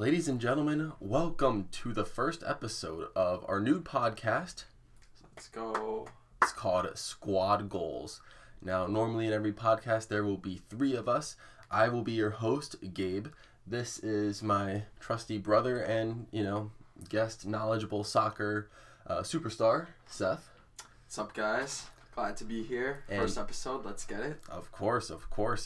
Ladies and gentlemen, welcome to the first episode of our new podcast. Let's go. It's called Squad Goals. Now, normally in every podcast, there will be three of us. I will be your host, Gabe. This is my trusty brother and, guest knowledgeable soccer superstar, Seth. What's up, guys? Glad to be here. First episode, let's get it. Of course.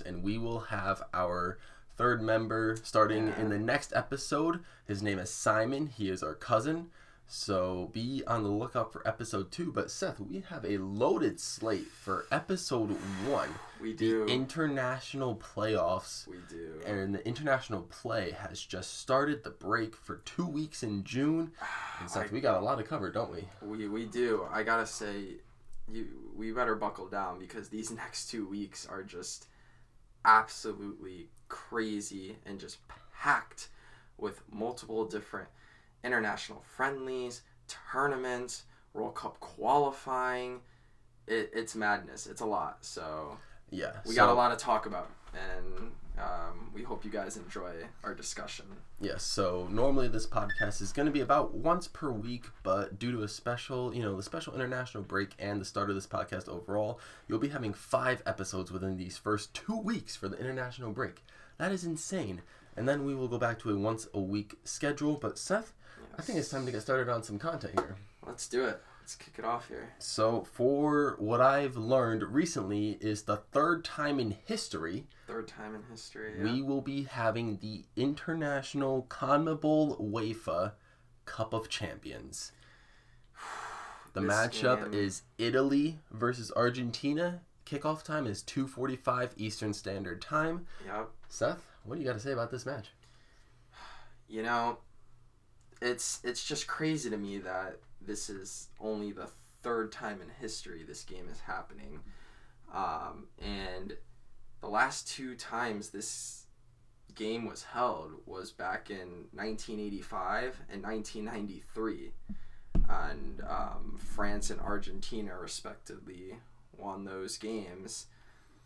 And we will have our third member starting in the next episode. His name is Simon. He is our cousin. So be on the lookout for episode 2. But Seth, we have a loaded slate for episode 1. We do. The international playoffs. We do. And the international play has just started the break for 2 weeks in June. And Seth, we got a lot to cover, don't we? We do. I gotta say, we better buckle down because these next 2 weeks are just absolutely crazy and just packed with multiple different international friendlies, tournaments, World Cup qualifying. It's madness. It's a lot. So yeah, we got a lot to talk about, and we hope you guys enjoy our discussion. Yes, so normally this podcast is going to be about once per week, but due to a special, the special international break and the start of this podcast overall, you'll be having 5 episodes within these first 2 weeks for the international break. That is insane. And then we will go back to a once a week schedule. But Seth, yes. I think it's time to get started on some content here. Let's do it. Let's kick it off here. So for what I've learned recently is the third time in history. Yeah. We will be having the International CONMEBOL-UEFA Cup of Champions. The matchup is Italy versus Argentina. Kickoff time is 2:45 Eastern Standard Time. Yep. Seth, what do you got to say about this match? It's just crazy to me that this is only the third time in history this game is happening. And the last 2 times this game was held was back in 1985 and 1993. And France and Argentina, respectively, won those games.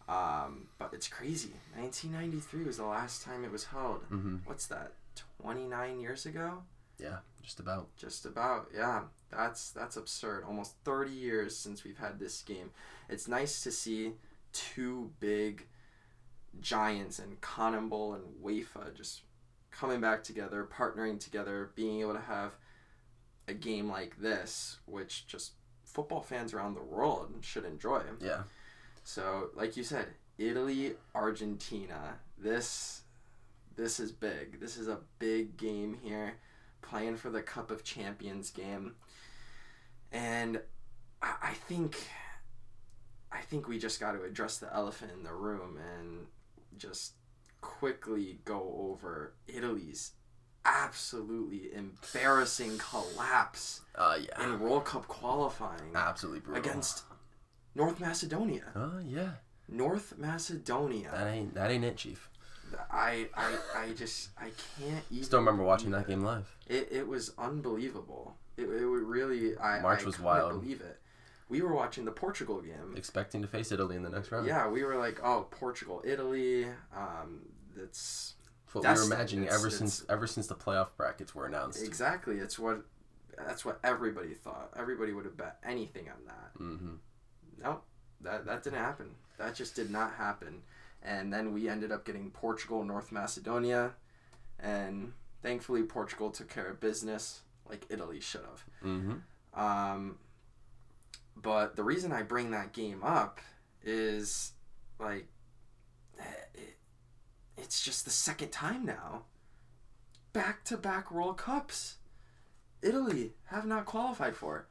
But it's crazy. 1993 was the last time it was held. Mm-hmm. What's that, 29 years ago? Yeah, just about. Yeah. That's absurd. Almost 30 years since we've had this game. It's nice to see 2 big giants in CONMEBOL and UEFA just coming back together, partnering together, being able to have a game like this, which just football fans around the world should enjoy. Yeah. So, like you said, Italy, Argentina. This is big. This is a big game here, playing for the Cup of Champions game. And I think we just got to address the elephant in the room and just quickly go over Italy's absolutely embarrassing collapse in World Cup qualifying. Absolutely brutal. Against North Macedonia. Oh, yeah. North Macedonia. That ain't it, Chief. I can't even... Still remember watching that game live. It was unbelievable. It really... March was wild. I couldn't believe it. We were watching the Portugal game. Expecting to face Italy in the next round. Yeah, we were like, oh, Portugal, Italy. That's what we were imagining ever since the playoff brackets were announced. Exactly. That's what everybody thought. Everybody would have bet anything on that. Mm-hmm. Nope, that didn't happen. That just did not happen. And then we ended up getting Portugal, North Macedonia, and thankfully Portugal took care of business like Italy should have. Mm-hmm. But the reason I bring that game up is it's just the second time now. Back-to-back World Cups. Italy have not qualified for.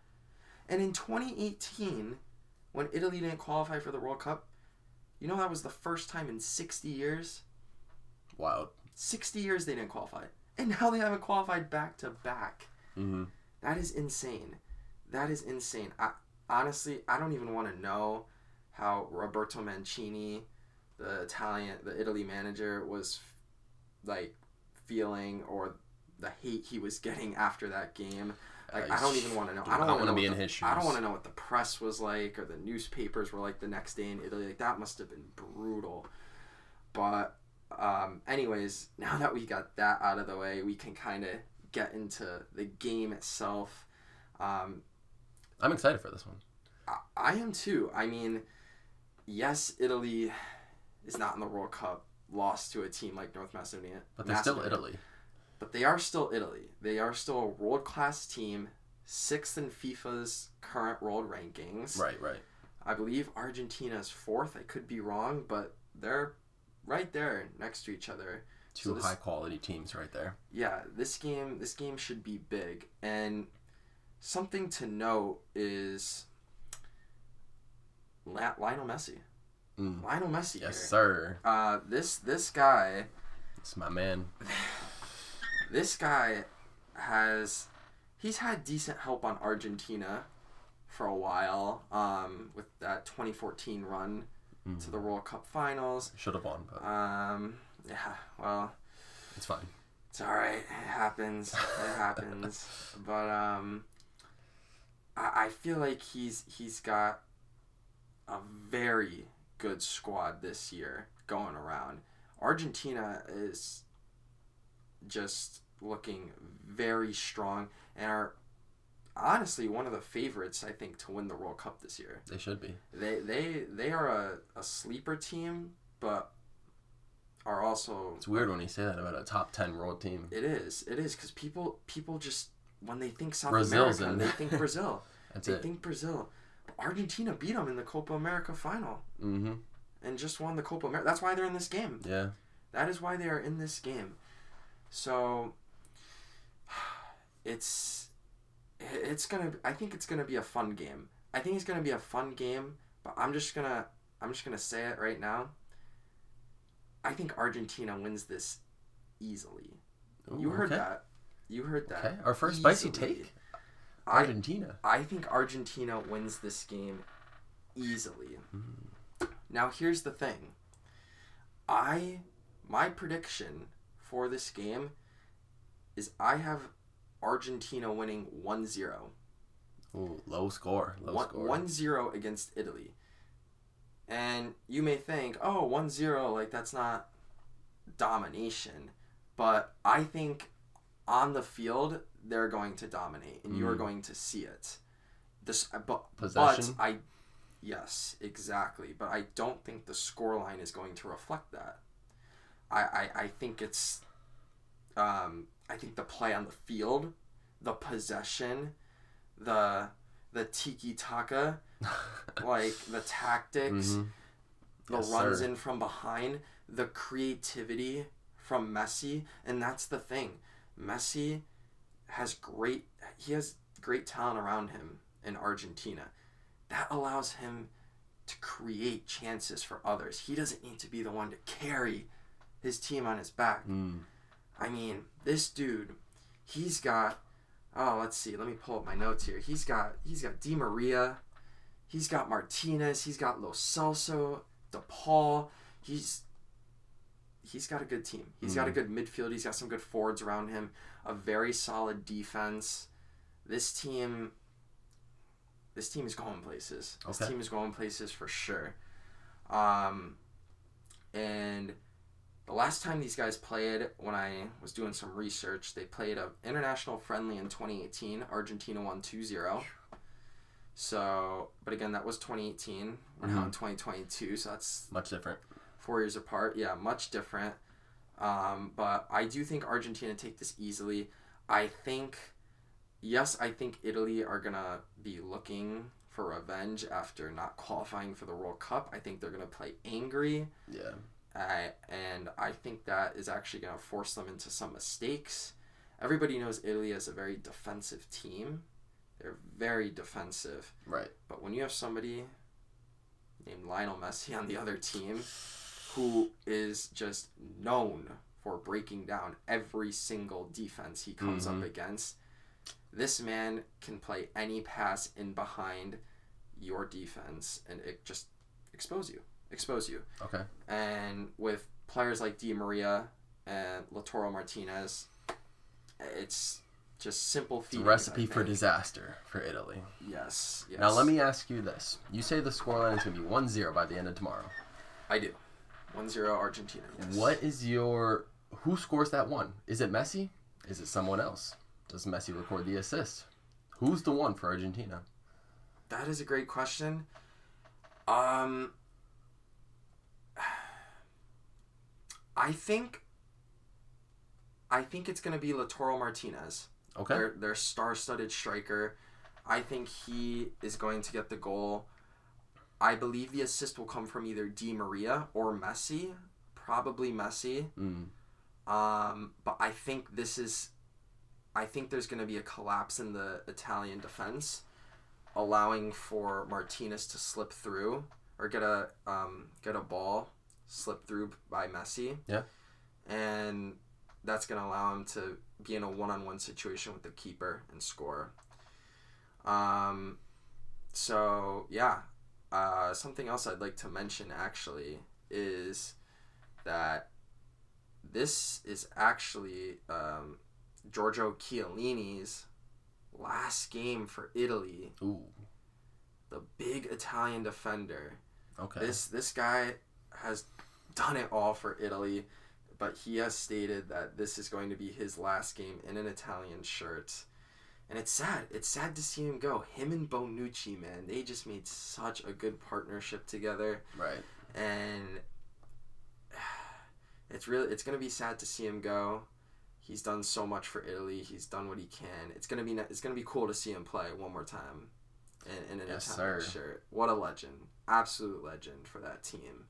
And in 2018, when Italy didn't qualify for the World Cup, that was the first time in 60 years. Wild. 60 years they didn't qualify. And now they haven't qualified back-to-back. Mm-hmm. That is insane. Honestly, I don't even want to know how Roberto Mancini, the Italy manager, was feeling, or the hate he was getting after that game. I don't even want to know. I don't want to be in his shoes. I don't want to know what the press was like or the newspapers were like the next day in Italy. That must have been brutal. But Anyways, now that we got that out of the way, we can kind of get into the game itself. I'm excited for this one. I am too. I mean, yes, Italy is not in the World Cup, lost to a team like North Macedonia. But they're still Italy. But they are still Italy. They are still a world-class team, 6th in FIFA's current world rankings. Right. I believe Argentina's 4th. I could be wrong, but they're right there next to each other. Two high-quality teams right there. Yeah, this game should be big. And something to note is Lionel Messi. Lionel Messi. Yes, sir. This guy. It's my man. This guy he's had decent help on Argentina for a while. With that 2014 run to the World Cup Finals. Should have won, but yeah, well, it's fine. It's all right. It happens. It happens. But I feel like he's got a very good squad this year going around. Argentina is just looking very strong and are honestly one of the favorites, I think, to win the World Cup this year. They should be. They are a sleeper team, but are also... It's weird when you say that about a top 10 world team. It is, because people just, when they think South Brazil's America, they think Brazil. That's they it. think Brazil. But Argentina beat them in the Copa America final. Mm-hmm. And just won the Copa America. That's why they're in this game. Yeah. That is why they are in this game. So, I think it's gonna be a fun game. I think it's gonna be a fun game, but I'm just gonna say it right now. I think Argentina wins this easily. Ooh, You heard okay. that. You heard that. Okay, our first easily. spicy take. Argentina. I think Argentina wins this game easily. Now here's the thing. My prediction for this game is I have Argentina winning 1-0. Ooh, low score. 1-0 against Italy. And you may think, 1-0, like that's not domination. But I think on the field, they're going to dominate, and you're going to see it. Possession? Yes, exactly. But I don't think the scoreline is going to reflect that. I think it's... I think the play on the field, the possession, the tiki-taka, like the tactics, the runs in from behind, the creativity from Messi, and that's the thing. Messi has great talent around him in Argentina. That allows him to create chances for others. He doesn't need to be the one to carry his team on his back. I mean, this dude, he's got, let's see, let me pull up my notes here. He's got Di Maria, he's got Martinez, he's got Lo Celso, DePaul. He's got a good team. He's got a good midfield. He's got some good forwards around him, a very solid defense. This team is going places. Okay. This team is going places for sure. And the last time these guys played, when I was doing some research, they played an international friendly in 2018. Argentina won 2-0. So, but again, that was 2018. We're now in 2022, so that's... Much different. 4 years apart. Yeah, much different. But I do think Argentina take this easily. I think Italy are going to be looking for revenge after not qualifying for the World Cup. I think they're going to play angry. Yeah. And I think that is actually going to force them into some mistakes. Everybody knows Italy is a very defensive team. They're very defensive. Right. But when you have somebody named Lionel Messi on the other team who is just known for breaking down every single defense he comes up against, this man can play any pass in behind your defense and it just expose you. Okay. And with players like Di Maria and Lautaro Martinez, it's just simple feedings. It's a recipe for disaster for Italy. Yes. Now let me ask you this. You say the scoreline is going to be 1-0 by the end of tomorrow. I do. 1-0 Argentina, yes. Who scores that one? Is it Messi? Is it someone else? Does Messi record the assist? Who's the one for Argentina? That is a great question. I think it's going to be Lautaro Martinez. Okay. Their star-studded striker. I think he is going to get the goal. I believe the assist will come from either Di Maria or Messi. Probably Messi. But I think there's going to be a collapse in the Italian defense, allowing for Martinez to slip through or get a ball slip through by Messi. Yeah. And that's going to allow him to be in a one-on-one situation with the keeper and score. So yeah. Something else I'd like to mention actually is that this is actually Giorgio Chiellini's last game for Italy. Ooh. The big Italian defender. Okay. This guy has done it all for Italy, but he has stated that this is going to be his last game in an Italian shirt. And it's sad. It's sad to see him go. Him and Bonucci, man, they just made such a good partnership together. Right. And it's going to be sad to see him go. He's done so much for Italy. He's done what he can. It's going to be cool to see him play one more time in an Italian shirt. What a legend. Absolute legend for that team.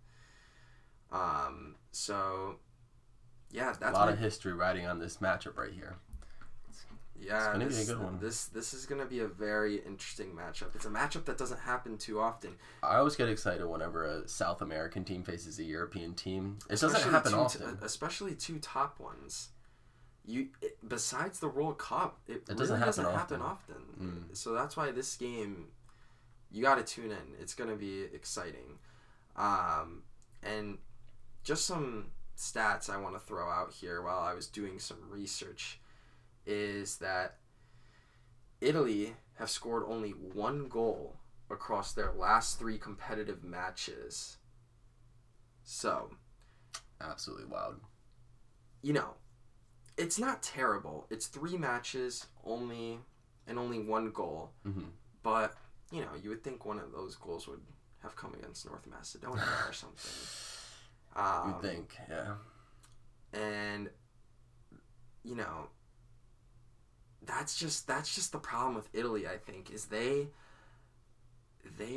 So yeah, that's a lot of history riding on this matchup right here. Yeah, it's gonna be a good one. This is going to be a very interesting matchup. It's a matchup that doesn't happen too often. I always get excited whenever a South American team faces a European team. It doesn't happen often. Especially two top ones. Besides the World Cup, it really doesn't happen often. So that's why this game, you got to tune in. It's going to be exciting. And just some stats I want to throw out here while I was doing some research is that Italy have scored only one goal across their last 3 competitive matches. So, absolutely wild. It's not terrible. It's 3 matches and only 1 goal. Mm-hmm. But, you would think one of those goals would have come against North Macedonia or something. You'd think, yeah. And, that's just the problem with Italy, I think, is they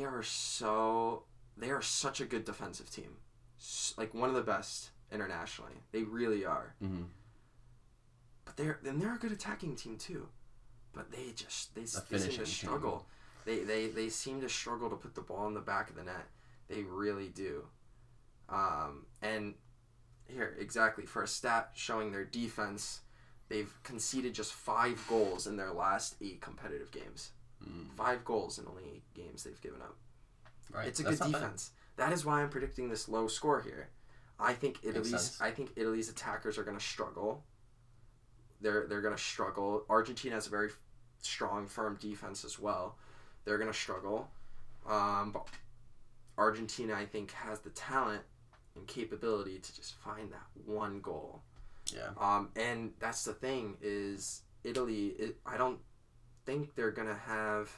are such a good defensive team. Like one of the best internationally. They really are. Mm-hmm. But they're a good attacking team too. But they seem to struggle. They seem to struggle to put the ball in the back of the net. They really do. And here, exactly, for a stat showing their defense, they've conceded just 5 goals in their last 8 competitive games. 5 goals in only 8 games they've given up. Right. It's a good defense. That is why I'm predicting this low score here. I think Italy's attackers are going to struggle. They're going to struggle. Argentina has a very strong, firm defense as well. They're going to struggle. But Argentina, I think, has the talent and capability to just find that one goal. Yeah. And that's the thing is Italy. I don't think they're gonna have.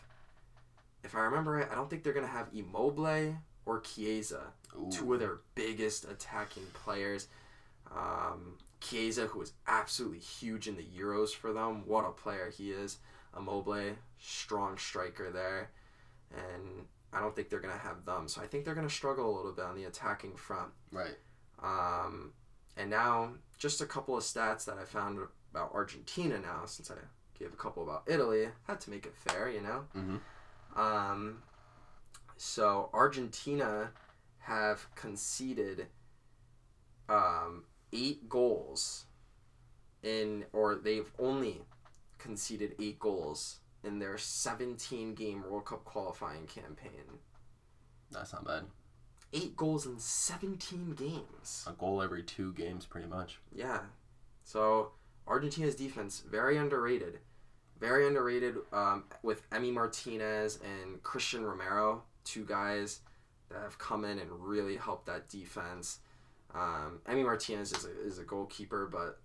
If I remember right, I don't think they're gonna have Immobile or Chiesa, two of their biggest attacking players. Chiesa, who is absolutely huge in the Euros for them. What a player he is. Immobile, strong striker there, and I don't think they're gonna have them. So I think they're gonna struggle a little bit on the attacking front. Right. And now, just a couple of stats that I found about Argentina now, since I gave a couple about Italy. Had to make it fair, Mm-hmm. So Argentina have conceded 8 goals they've only conceded 8 goals in their 17-game World Cup qualifying campaign. That's not bad. 8 goals in 17 games. A goal every 2 games, pretty much. Yeah. So, Argentina's defense, very underrated. Very underrated with Emi Martinez and Christian Romero, 2 guys that have come in and really helped that defense. Emi Martinez is a goalkeeper, but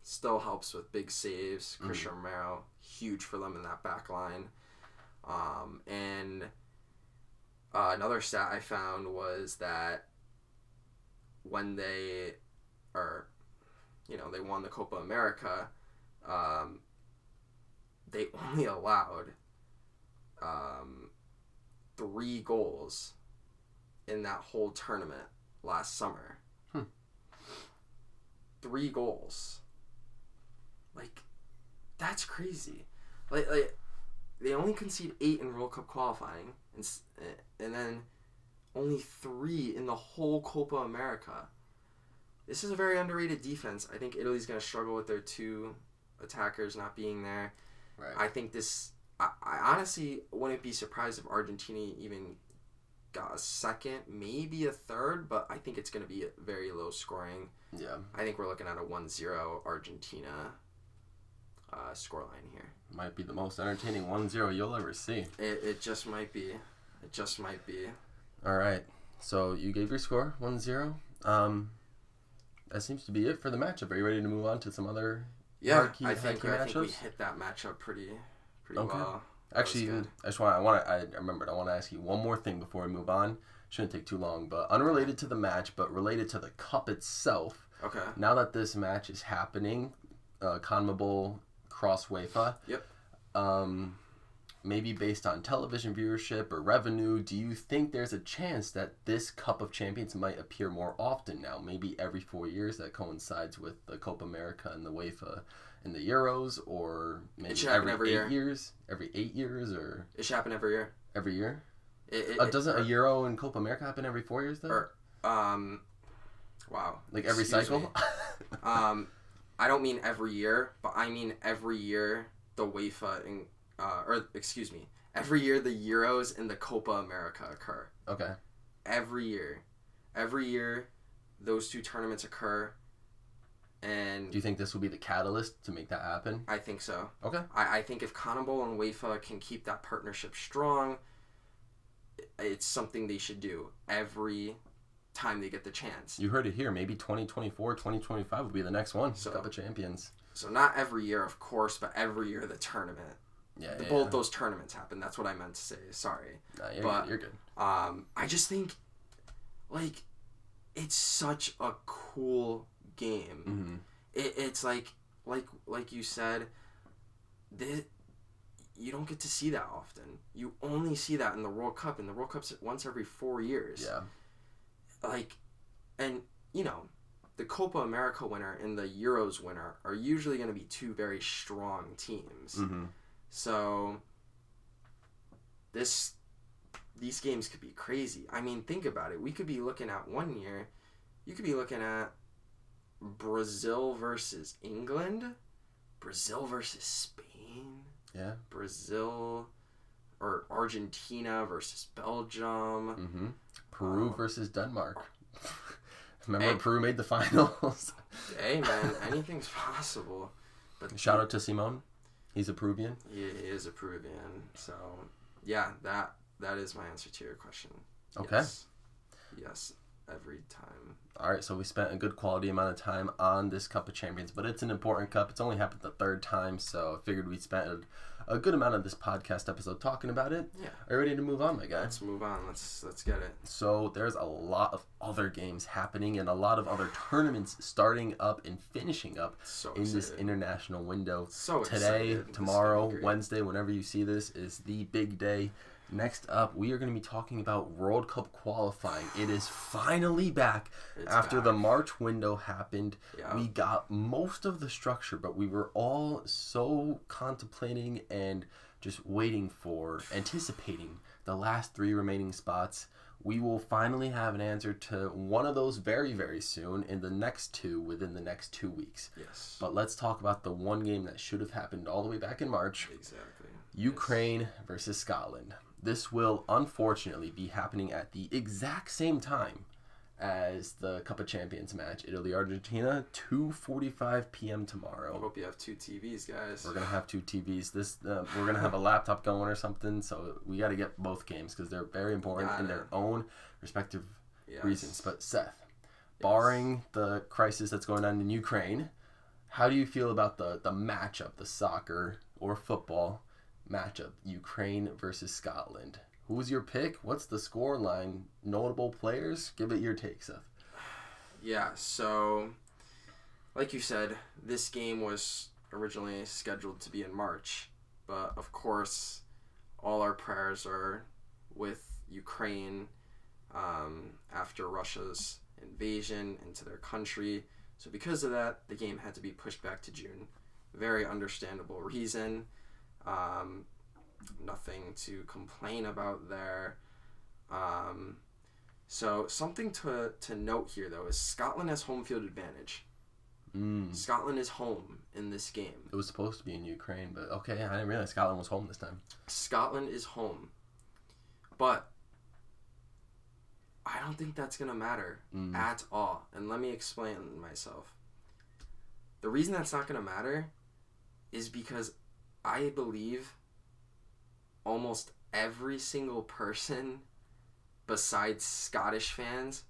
still helps with big saves. Christian Romero, huge for them in that back line. And another stat I found was that when they won the Copa America, they only allowed 3 goals in that whole tournament last summer. 3 goals. Like, that's crazy. Like they only concede 8 in World Cup qualifying, and then only 3 in the whole Copa America. This is a very underrated defense. I think Italy's going to struggle with their 2 attackers not being there. Right. I think this... I honestly wouldn't be surprised if Argentina even got a second, maybe a third, but I think it's going to be very low scoring. Yeah. I think we're looking at a 1-0 Argentina scoreline here. Might be the most entertaining 1-0 you'll ever see. It just might be. It just might be. All right. So you gave your score, 1-0. That seems to be it for the matchup. Are you ready to move on to some other marquee matchups? I think we hit that matchup pretty well. Actually, I want to ask you one more thing before we move on. Shouldn't take too long, but unrelated to the match, but related to the cup itself. Okay. Now that this match is happening, CONMEBOL cross UEFA. Yep. Maybe based on television viewership or revenue, do you think there's a chance that this Cup of Champions might appear more often now? Maybe every 4 years that coincides with the Copa America and the UEFA and the Euros, or maybe every 8 years? Every 8 years, or it should happen every year. Every year? Doesn't a Euro and Copa America happen every 4 years though? Wow. Like every cycle? I don't mean every year, but I mean every year the UEFA and every year the Euros and the Copa America occur. Okay. Every year, those 2 tournaments occur. And do you think this will be the catalyst to make that happen? I think so. Okay. I think if CONMEBOL and UEFA can keep that partnership strong, it's something they should do every time they get the chance. You heard it here. Maybe 2024, 2025 will be the next one. Cup of Champions. So not every year, of course, but every year the tournament. Both those tournaments happen. That's what I meant to say. Sorry. You're good. I just think, like, it's such a cool game. Mm-hmm. It's like you said, you don't get to see that often. You only see that in the World Cup, and the World Cup's once every 4 years. Yeah. Like, and, the Copa America winner and the Euros winner are usually going to be 2 very strong teams. Mm-hmm. So, these games could be crazy. I mean, think about it. We could be looking at one year, you could be looking at Brazil versus England, Brazil versus Spain, Brazil or Argentina versus Belgium, mm-hmm. Peru versus Denmark. Remember, Peru made the finals. Hey, man, anything's possible. But shout out to Simone. He's a Peruvian. He is a Peruvian. So, yeah, that is my answer to your question. Okay. Yes, every time. All right, so we spent a good quality amount of time on this Cup of Champions, but it's an important cup. It's only happened the 3rd time, so I figured we'd spend a good amount of this podcast episode talking about it. Yeah. Are you ready to move on, my guy? Let's move on. Let's get it. So there's a lot of other games happening and a lot of other tournaments starting up and finishing up this international window. Today, tomorrow, Wednesday, whenever you see this, is the big day. Next up, we are going to be talking about World Cup qualifying. It is finally back. After the March window happened. Yeah. We got most of the structure, but we were all so contemplating and just anticipating the last 3 remaining spots. We will finally have an answer to one of those very, very soon, and the next 2 within the next 2 weeks. Yes. But let's talk about the one game that should have happened all the way back in March. Exactly. Ukraine versus Scotland. This will unfortunately be happening at the exact same time as the Cup of Champions match. Italy-Argentina, 2:45 p.m. tomorrow. I hope you have 2 TVs, guys. We're going to have 2 TVs. We're going to have a laptop going or something, so we got to get both games because they're very important in their own respective reasons. But Seth, barring the crisis that's going on in Ukraine, how do you feel about the matchup, the soccer or football matchup, Ukraine versus Scotland? Who's your pick? What's the score line? Notable players? Give it your take, Seth. Yeah, so like you said, this game was originally scheduled to be in March, but of course, all our prayers are with Ukraine after Russia's invasion into their country. So because of that, the game had to be pushed back to June. Very understandable reason. Nothing to complain about there. So something to note here, though, is Scotland has home field advantage. Scotland is home in this game. It was supposed to be in Ukraine, but okay, I didn't realize Scotland was home this time. Scotland is home. But I don't think that's going to matter at all. And let me explain myself. The reason that's not going to matter is because I believe almost every single person besides Scottish fans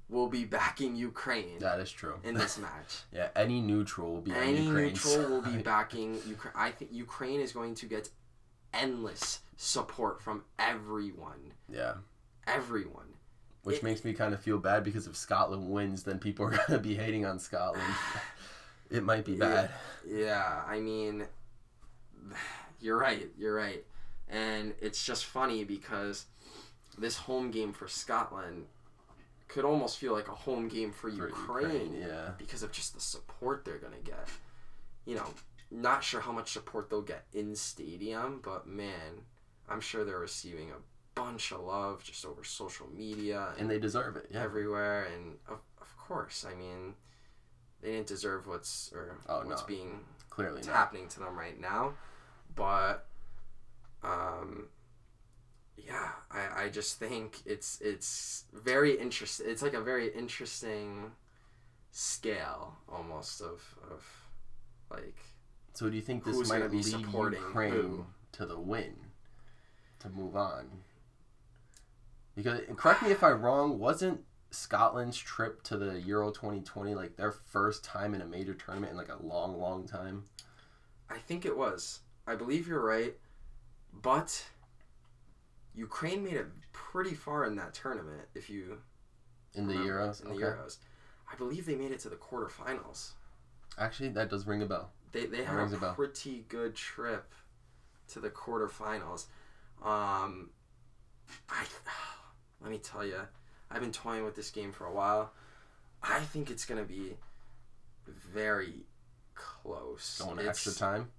will be backing Ukraine. That is true. In this match. Yeah, any neutral will be on Ukraine's Any neutral will be side. backing Ukraine. I think Ukraine is going to get endless support from everyone. Yeah. Everyone. Which makes me kind of feel bad because if Scotland wins, then people are going to be hating on Scotland. It might be bad. Yeah, I mean, you're right. And it's just funny because this home game for Scotland could almost feel like a home game for Ukraine. Yeah. Because of just the support they're going to get. You know, not sure how much support they'll get in stadium, but man, I'm sure they're receiving a bunch of love just over social media. And they deserve it, yeah. Everywhere. And of course, I mean, they didn't deserve what's being clearly happening to them right now. But yeah, I just think it's very interesting. It's like a very interesting scale almost of like. So do you think this who's might gonna be lead supporting Ukraine who? to the win, to move on? Because correct me if I'm wrong, wasn't Scotland's trip to the Euro 2020 like their first time in a major tournament in like a long, long time? I think it was. I believe you're right, but Ukraine made it pretty far in that tournament. If you in the Euros, in the Euros, I believe they made it to the quarterfinals. Actually, that does ring a bell. They had a pretty good trip to the quarterfinals. Let me tell you, I've been toying with this game for a while. I think it's gonna be very close. Going to extra time,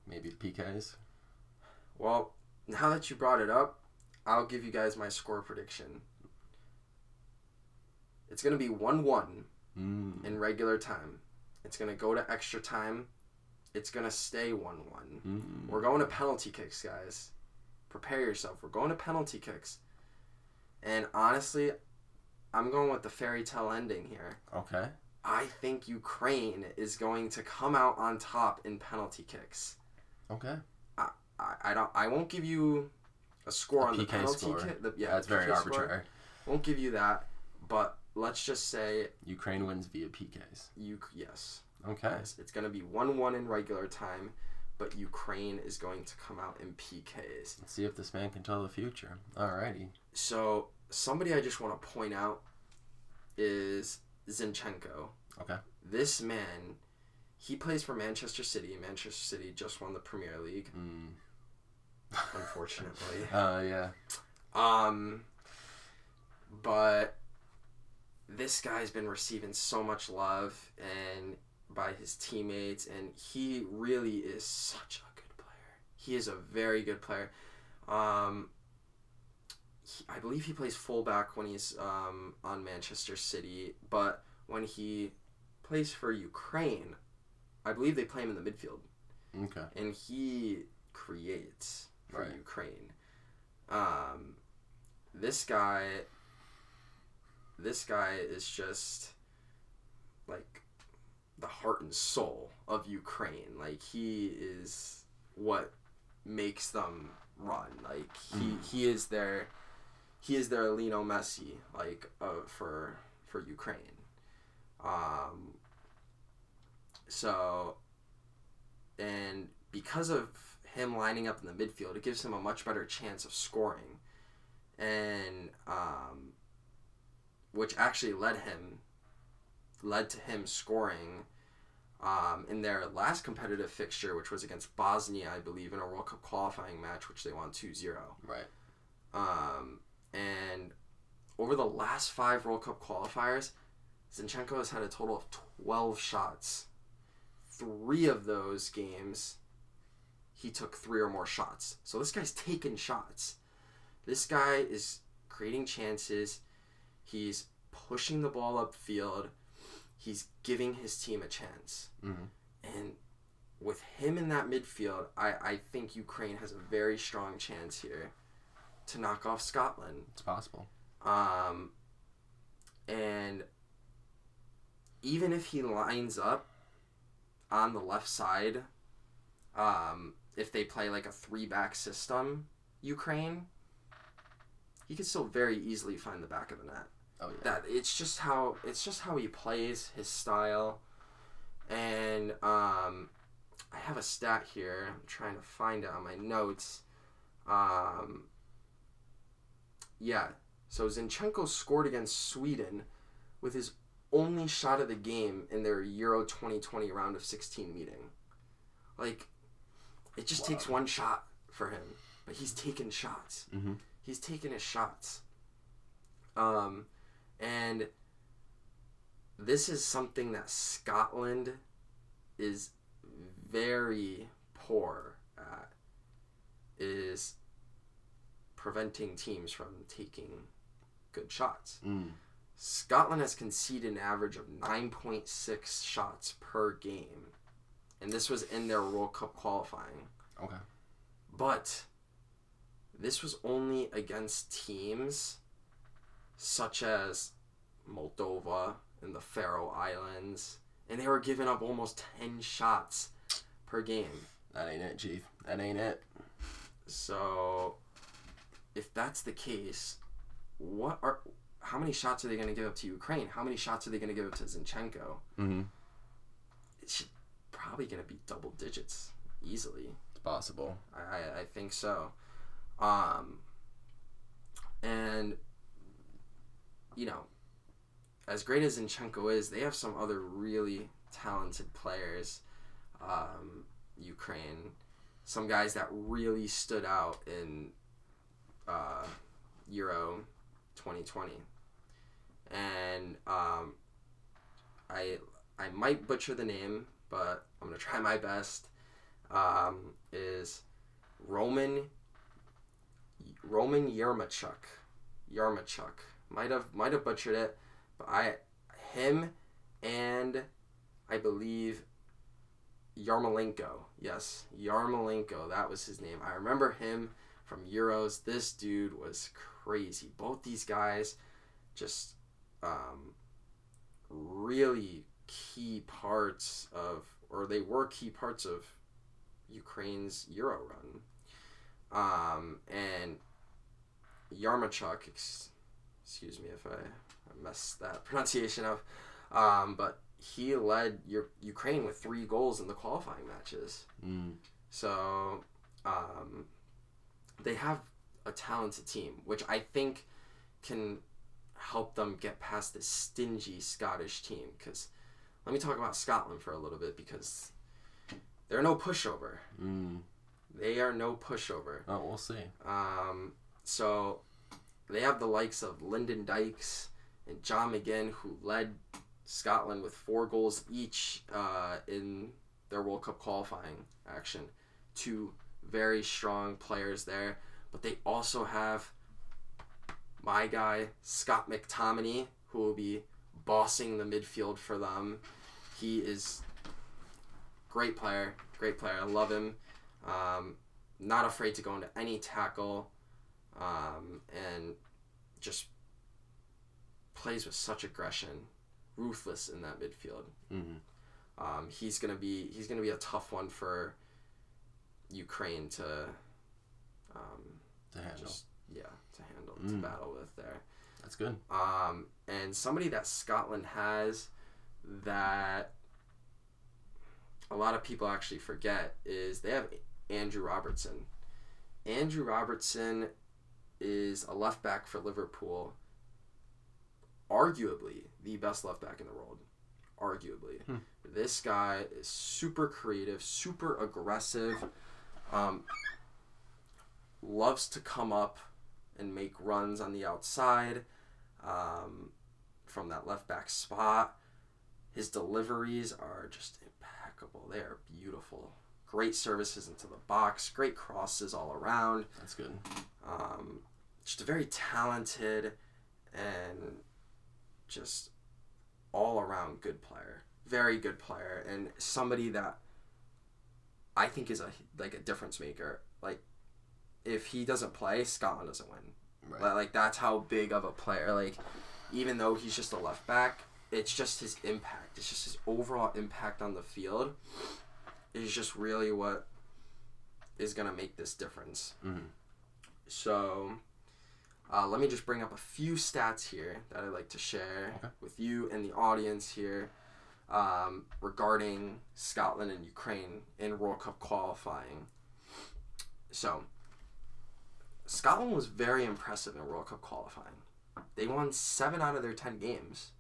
maybe PKs. Well, now that you brought it up, I'll give you guys my score prediction. It's gonna be 1-1 in regular time. It's gonna go to extra time. It's gonna stay 1-1. We're going to penalty kicks, guys. Prepare yourself. We're going to penalty kicks. And honestly, I'm going with the fairy tale ending here. Okay. I think Ukraine is going to come out on top in penalty kicks. Okay. I won't give you a score on the penalty kick. That's very arbitrary. Won't give you that, but let's just say Ukraine wins via PKs. Yes. Okay. It's going to be 1-1 in regular time, but Ukraine is going to come out in PKs. Let's see if this man can tell the future. Alrighty. So, somebody I just want to point out is Zinchenko. Okay. This man, he plays for Manchester City. Manchester City just won the Premier League. Unfortunately. Yeah. But this guy's been receiving so much love and by his teammates, and he really is such a good player. He is a very good player. I believe he plays fullback when he's on Manchester City, but when he plays for Ukraine, I believe they play him in the midfield. Okay. And he creates for Ukraine. This guy is just like the heart and soul of Ukraine. Like, he is what makes them run. Like, he is their Lionel Messi, like, for Ukraine. And because of him lining up in the midfield, it gives him a much better chance of scoring, and which actually led to him scoring in their last competitive fixture, which was against Bosnia, I believe, in a World Cup qualifying match, which they won 2-0. Right. And over the last 5 World Cup qualifiers, Zinchenko has had a total of 12 shots. 3 of those games, he took 3 or more shots. So this guy's taking shots. This guy is creating chances. He's pushing the ball upfield. He's giving his team a chance. And with him in that midfield, I think Ukraine has a very strong chance here to knock off Scotland. It's possible. And even if he lines up on the left side, if they play like a 3-back system, Ukraine, he could still very easily find the back of the net. Oh yeah. That it's just how he plays, his style. And I have a stat here. I'm trying to find it on my notes. Yeah. So Zinchenko scored against Sweden with his only shot of the game in their Euro 2020 round of 16 meeting. Like, it just takes one shot for him, but he's taking shots. He's taking his shots. And this is something that Scotland is very poor at, is preventing teams from taking good shots. Scotland has conceded an average of 9.6 shots per game. And this was in their World Cup qualifying. Okay. But this was only against teams such as Moldova and the Faroe Islands. And they were giving up almost 10 shots per game. That ain't it, Chief. That ain't it. So, if that's the case, how many shots are they going to give up to Ukraine? How many shots are they going to give up to Zinchenko? It's probably going to be double digits easily. It's possible. I think so. And, you know, as great as Zinchenko is, they have some other really talented players. Ukraine. Some guys that really stood out in Euro 2020. And I might butcher the name, but I'm going to try my best. Is Roman Yarmachuk. Might have butchered it, but him and I believe Yarmolenko. Yes, Yarmolenko, that was his name. I remember him from Euros. This dude was crazy. Both these guys just really key parts of, or they were key parts of Ukraine's Euro run. And Yarmachuk, excuse me if I messed that pronunciation up, but he led Ukraine with 3 goals in the qualifying matches. So they have a talented team, which I think can help them get past this stingy Scottish team. Because let me talk about Scotland for a little bit, because they're no pushover. They are no pushover. Oh, we'll see. So they have the likes of Lyndon Dykes and John McGinn, who led Scotland with 4 goals each in their World Cup qualifying action. 2 very strong players there. But they also have my guy, Scott McTominay, who will be bossing the midfield for them. He is great player. I love him. Not afraid to go into any tackle, and just plays with such aggression, ruthless in that midfield. He's gonna be a tough one for Ukraine to handle. To battle with there. That's good. And somebody that Scotland has that a lot of people actually forget is they have Andrew Robertson. Andrew Robertson is a left back for Liverpool, arguably the best left back in the world. Arguably. This guy is super creative, super aggressive, loves to come up and make runs on the outside from that left back spot. His deliveries are just impeccable. They are beautiful. Great services into the box, great crosses all around. That's good. Just a very talented and just all around good player. Very good player, and somebody that I think is a difference maker. Like, if he doesn't play, Scotland doesn't win. Right. Like, that's how big of a player. Like, even though he's just a left back, it's just his impact. It's just his overall impact on the field is just really what is going to make this difference. Mm-hmm. So, let me just bring up a few stats here that I'd like to share with you and the audience here regarding Scotland and Ukraine in World Cup qualifying. So, Scotland was very impressive in World Cup qualifying. They won 7 out of their 10 games.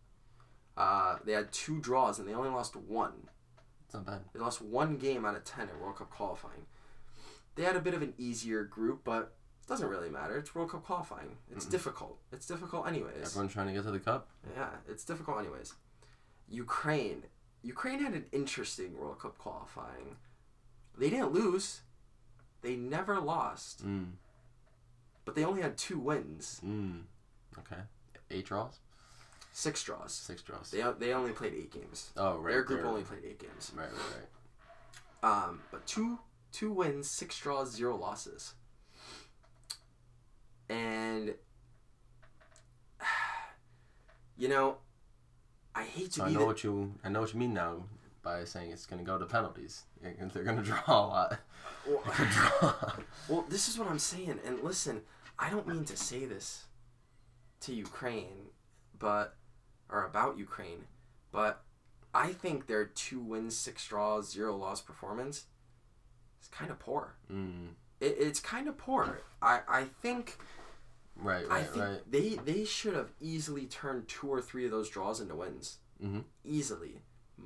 They had 2 draws and they only lost 1. It's not bad. They lost 1 game out of 10 in World Cup qualifying. They had a bit of an easier group, but it doesn't really matter. It's World Cup qualifying. It's difficult. It's difficult anyways. Everyone's trying to get to the cup. Yeah, it's difficult anyways. Ukraine had an interesting World Cup qualifying. They didn't lose. They never lost. But they only had 2 wins. Okay. 8 draws? 6 draws. 6 draws. They only played 8 games. Oh, right. Their group only played 8 games. Right. But 2 wins, 6 draws, 0 losses. And, you know, I hate to be. I know what you mean now by saying it's going to go to penalties. They're going to draw a lot. Well, this is what I'm saying. And listen, I don't mean to say this to Ukraine, about Ukraine, but I think their 2 wins, 6 draws, 0 loss performance is kind of poor. It's kind of poor. I think. Right. They should have easily turned 2 or 3 of those draws into wins. Easily.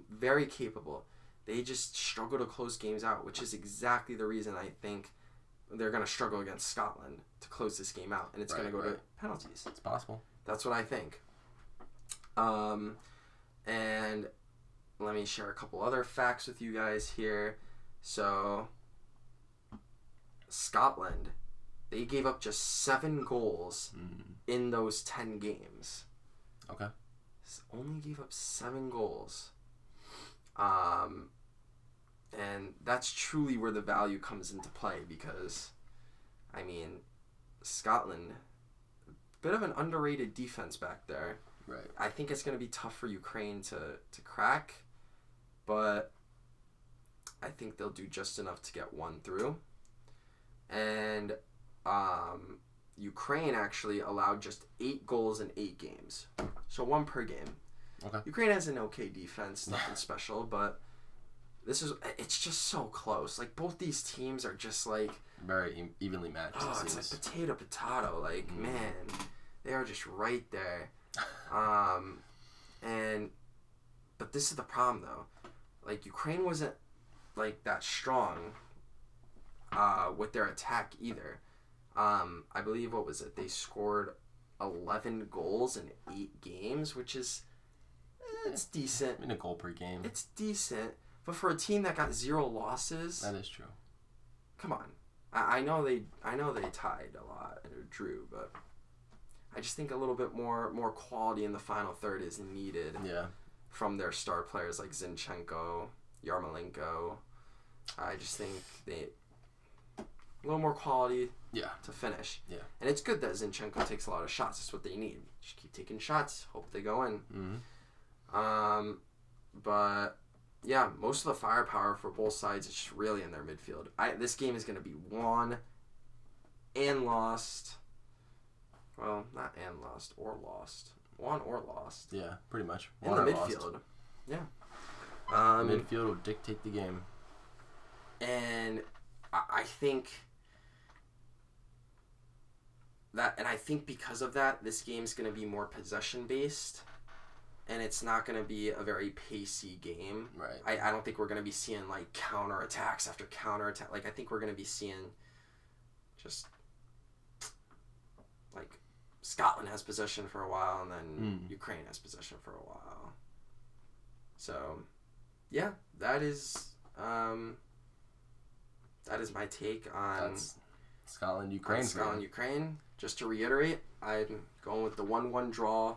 Very capable. They just struggle to close games out, which is exactly the reason I think they're going to struggle against Scotland to close this game out, and it's going to go to penalties. It's possible. That's what I think. And let me share a couple other facts with you guys here. So, Scotland, they gave up just 7 goals in those 10 games. Okay. Only gave up 7 goals. And that's truly where the value comes into play because, I mean, Scotland, a bit of an underrated defense back there. Right. I think it's going to be tough for Ukraine to crack, but I think they'll do just enough to get 1 through. And Ukraine actually allowed just 8 goals in 8 games. So 1 per game. Okay. Ukraine has an okay defense, nothing special, but it's just so close. Like, both these teams are just like very evenly matched. Oh, it's like potato. Like, man, they are just right there. But this is the problem though. Like, Ukraine wasn't like that strong with their attack either. I believe, what was it? They scored 11 goals in 8 games, which is it's decent. I mean, a goal per game. It's decent, but for a team that got 0 losses, that is true. Come on, I know they tied a lot and drew, but I just think a little bit more quality in the final third is needed. Yeah. From their star players like Zinchenko, Yarmolenko. I just think a little more quality. Yeah. To finish. Yeah. And it's good that Zinchenko takes a lot of shots. That's what they need. Just keep taking shots. Hope they go in. But yeah, most of the firepower for both sides is just really in their midfield. This game is going to be won and lost. Well, not and lost or lost. Won or lost. Yeah, pretty much. In the midfield. Yeah. Midfield will dictate the game. And I think because of that, this game's going to be more possession based, and it's not going to be a very pacey game. Right. I don't think we're going to be seeing like counterattacks after counterattack. Like I think we're going to be seeing just like Scotland has possession for a while, and then Ukraine has possession for a while. So, yeah, that is my take on Scotland, Ukraine. Scotland, Ukraine. Just to reiterate, I'm going with the 1-1 draw.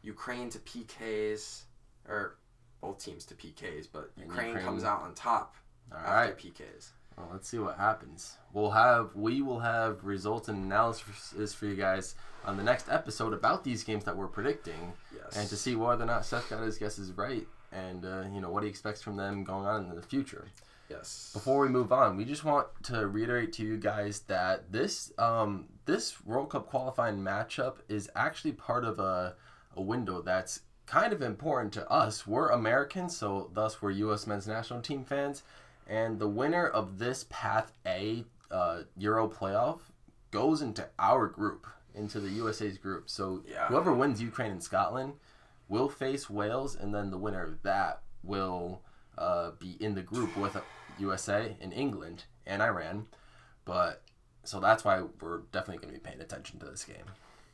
Ukraine to PKs, or both teams to PKs, but Ukraine comes out on top after PKs. Well, let's see what happens. We will have results and analysis for you guys on the next episode about these games that we're predicting, and to see whether or not Seth got his guesses right, and what he expects from them going on in the future. Yes. Before we move on, we just want to reiterate to you guys that this World Cup qualifying matchup is actually part of a window that's kind of important to us. We're Americans, so thus we're U.S. men's national team fans, and the winner of this Path A Euro playoff goes into our group, into the USA's group. So whoever wins Ukraine and Scotland will face Wales, and then the winner of that will be in the group with USA and England and Iran. So that's why we're definitely going to be paying attention to this game.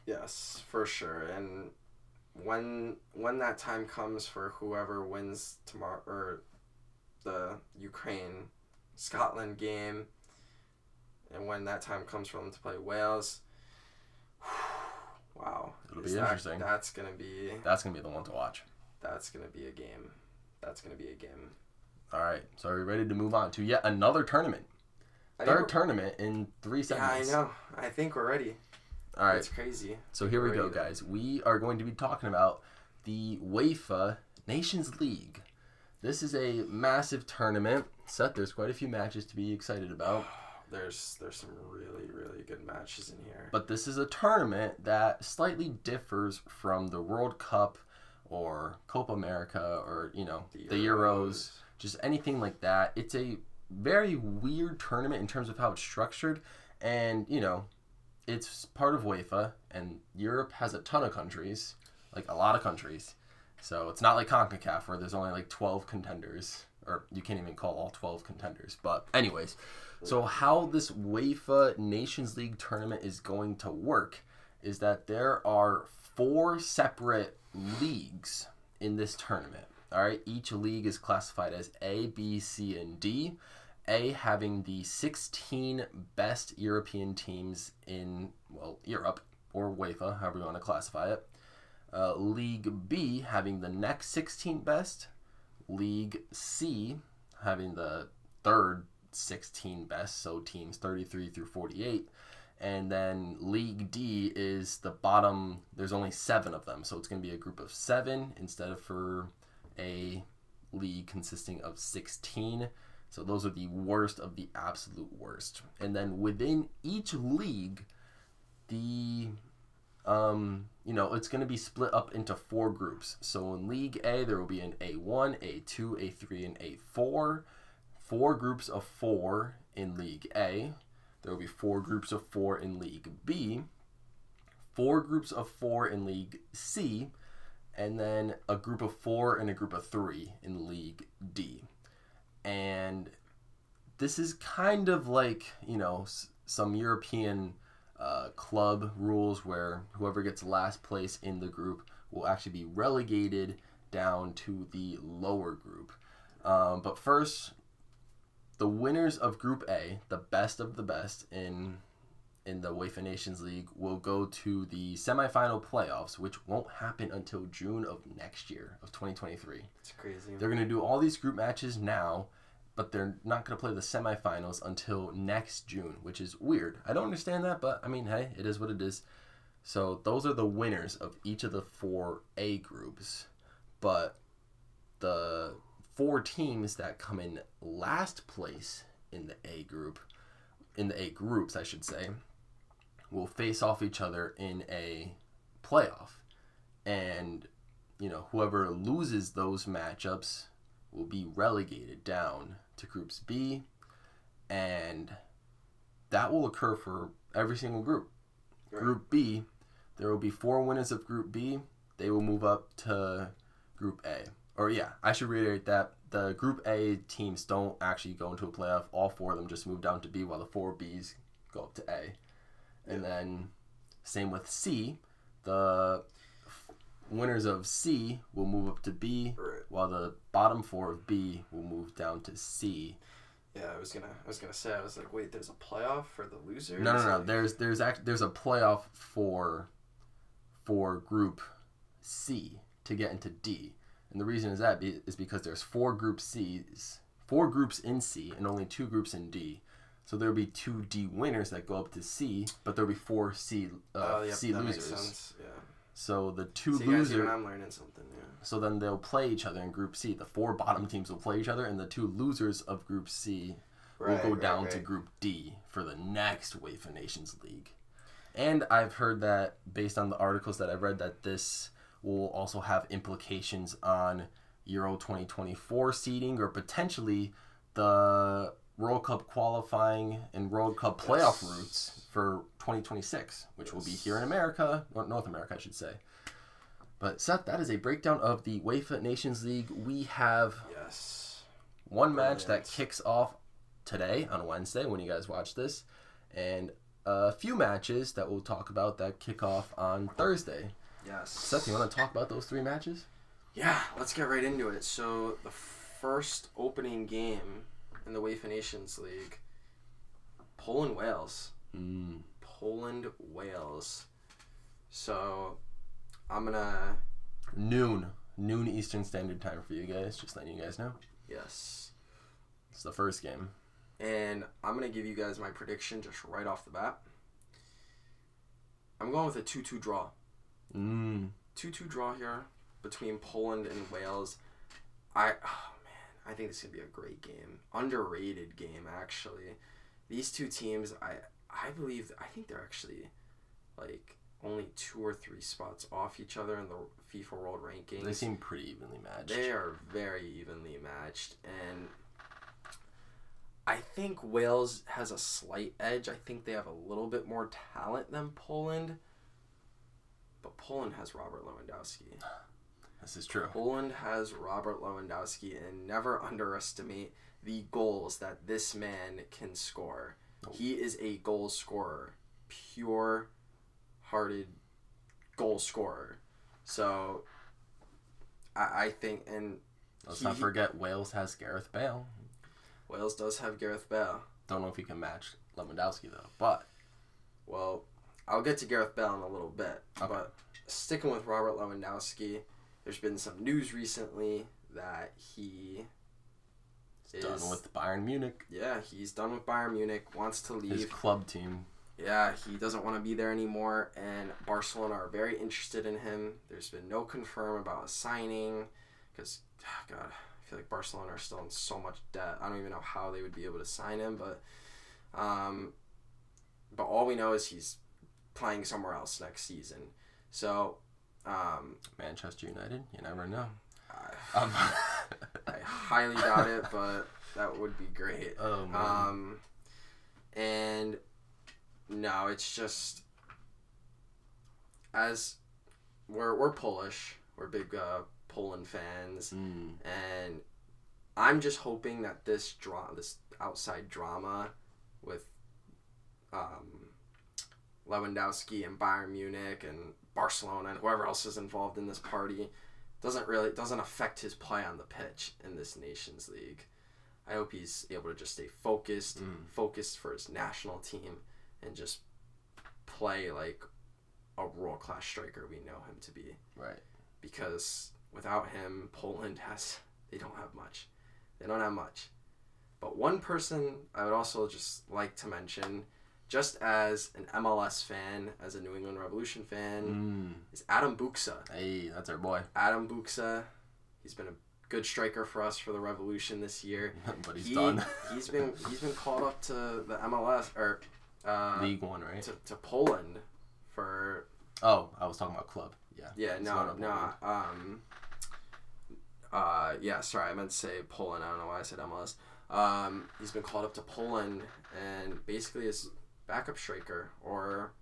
Yes, for sure. And when that time comes for whoever wins tomorrow, or the Ukraine Scotland game, and when that time comes for them to play Wales, wow, it'll be interesting. That's gonna be the one to watch. That's gonna be a game. All right, so are we ready to move on to yet another tournament? Third tournament in 3 segments. Yeah, I know. I think we're ready. All right. It's crazy. So here we go, guys. We are going to be talking about the UEFA Nations League. This is a massive tournament. Seth, there's quite a few matches to be excited about. There's some really, really good matches in here. But this is a tournament that slightly differs from the World Cup or Copa America or, the Euros, just anything like that. It's a very weird tournament in terms of how it's structured, and, it's part of UEFA, and Europe has a ton of countries, like a lot of countries. So it's not like CONCACAF where there's only like 12 contenders, or you can't even call all 12 contenders. But anyways, so how this UEFA Nations League tournament is going to work is that there are 4 separate leagues in this tournament. All right, each league is classified as A, B, C, and D. A having the 16 best European teams in, Europe, or UEFA, however you want to classify it. League B having the next 16 best. League C having the third 16 best, so teams 33 through 48. And then League D is the bottom, there's only 7 of them, so it's going to be a group of 7 instead of for a league consisting of 16. So those are the worst of the absolute worst. And then within each league, it's going to be split up into 4 groups. So in League A, there will be an A1, A2, A3, and A4. 4 groups of 4 in League A. There will be 4 groups of 4 in League B. 4 groups of 4 in League C. And then a group of 4 and a group of 3 in League D. And this is kind of like, some European club rules where whoever gets last place in the group will actually be relegated down to the lower group. But first, the winners of Group A, the best of the best in the UEFA Nations League, will go to the semifinal playoffs, which won't happen until June of next year, of 2023. It's crazy. They're going to do all these group matches now, but they're not going to play the semifinals until next June, which is weird. I don't understand that, but, hey, it is what it is. So those are the winners of each of the 4 A groups. But the 4 teams that come in last place in the A group, in the A groups, I should say, will face off each other in a playoff. And, whoever loses those matchups will be relegated down to Groups B, and that will occur for every single group. Right. Group B, there will be 4 winners of Group B. They will move up to Group A. Or yeah, I should reiterate that the Group A teams don't actually go into a playoff. All 4 of them just move down to B, while the 4 Bs go up to A. And then same with C. The winners of C will move up to B, right, while the bottom 4 of B will move down to C. Yeah, I was gonna say, I was like, wait, there's a playoff for the losers? No. Like... There's a playoff for Group C to get into D, and the reason is because there's 4 Group C's, 4 groups in C, and only 2 groups in D. So there'll be 2 D winners that go up to C, but there'll be 4 C C losers. Makes sense. Yeah. So the 2 losers. Guys, I'm learning something. Yeah. So then they'll play each other in Group C. The 4 bottom teams will play each other, and the 2 losers of Group C will go down to Group D for the next UEFA Nations League. And I've heard that, based on the articles that I've read, that this will also have implications on Euro 2024 seeding, or potentially the World Cup qualifying and World Cup playoff routes for 2026, which will be here in America, or North America, I should say. But Seth, that is a breakdown of the UEFA Nations League. We have one match that kicks off today on Wednesday when you guys watch this, and a few matches that we'll talk about that kick off on Thursday. Yes. Seth, you want to talk about those 3 matches? Yeah, let's get right into it. So the first opening game in the UEFA Nations League, Poland-Wales. Poland-Wales. So I'm gonna... Noon Eastern Standard Time for you guys, just letting you guys know. Yes. It's the first game. And I'm going to give you guys my prediction just right off the bat. I'm going with a 2-2 draw. 2-2 draw here between Poland and Wales. I think this is going to be a great game. Underrated game, actually. These 2 teams, I think they're actually like only 2 or 3 spots off each other in the FIFA World Rankings. They seem pretty evenly matched. They are very evenly matched, and I think Wales has a slight edge. I think they have a little bit more talent than Poland, but Poland has Robert Lewandowski. This is true. Poland has Robert Lewandowski, and never underestimate the goals that this man can score. Nope. He is a goal scorer, pure-hearted goal scorer. So I think, and let's not forget Wales has Gareth Bale. Wales does have Gareth Bale. Don't know if he can match Lewandowski, though. But, well, I'll get to Gareth Bale in a little bit. Okay. But sticking with Robert Lewandowski, there's been some news recently that he is done with Bayern Munich. Yeah, he's done with Bayern Munich, wants to leave. His club team. Yeah, he doesn't want to be there anymore, and Barcelona are very interested in him. There's been no confirm about a signing, because, God, I feel like Barcelona are still in so much debt. I don't even know how they would be able to sign him, but all we know is he's playing somewhere else next season. So, Manchester United, you never know. I highly doubt it, but that would be great. Oh man. And no, it's just, as we're Polish, we're big Poland fans, and I'm just hoping that this outside drama with Lewandowski and Bayern Munich and Barcelona and whoever else is involved in this party doesn't affect his play on the pitch in this Nations League. I hope he's able to just stay focused for his national team, and just play like a world-class striker we know him to be. Right. Because without him, Poland they don't have much. They don't have much. But one person I would also just like to mention, just as an MLS fan, as a New England Revolution fan, is Adam Buksa. Hey, that's our boy. Adam Buksa. He's been a good striker for us for the Revolution this year. But he's done. He's been called up to the MLS, or League One, right? To Poland for Oh, I was talking about club. Yeah. Yeah, sorry, I meant to say Poland. I don't know why I said MLS. He's been called up to Poland and basically is backup striker or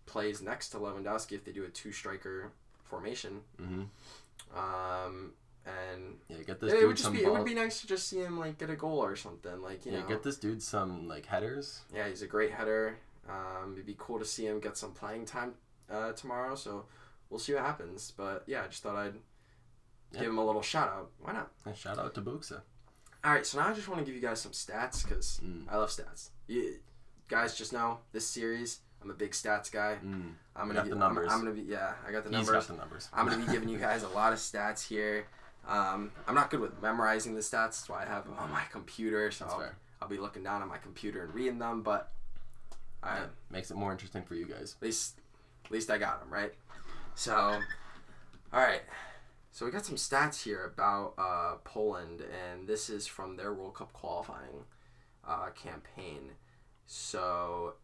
plays next to Lewandowski if they do a 2-striker formation. Mm-hmm. And yeah, get this dude it would be nice to just see him like get a goal or something, like, you know. Get this dude some like headers. Yeah, he's a great header. It'd be cool to see him get some playing time tomorrow, so we'll see what happens. But yeah, I just thought I'd give him a little shout out. Why not? And shout out to Buxa. All right, so now I just want to give you guys some stats because I love stats. You guys just know this series, I'm a big stats guy. I got the numbers. I got the numbers. He's got the numbers. I'm gonna be giving you guys a lot of stats here. I'm not good with memorizing the stats. That's why I have them on my computer. So I'll be looking down on my computer and reading them. But makes it more interesting for you guys. At least I got them right. So, all right. So we got some stats here about Poland, and this is from their World Cup qualifying campaign. So,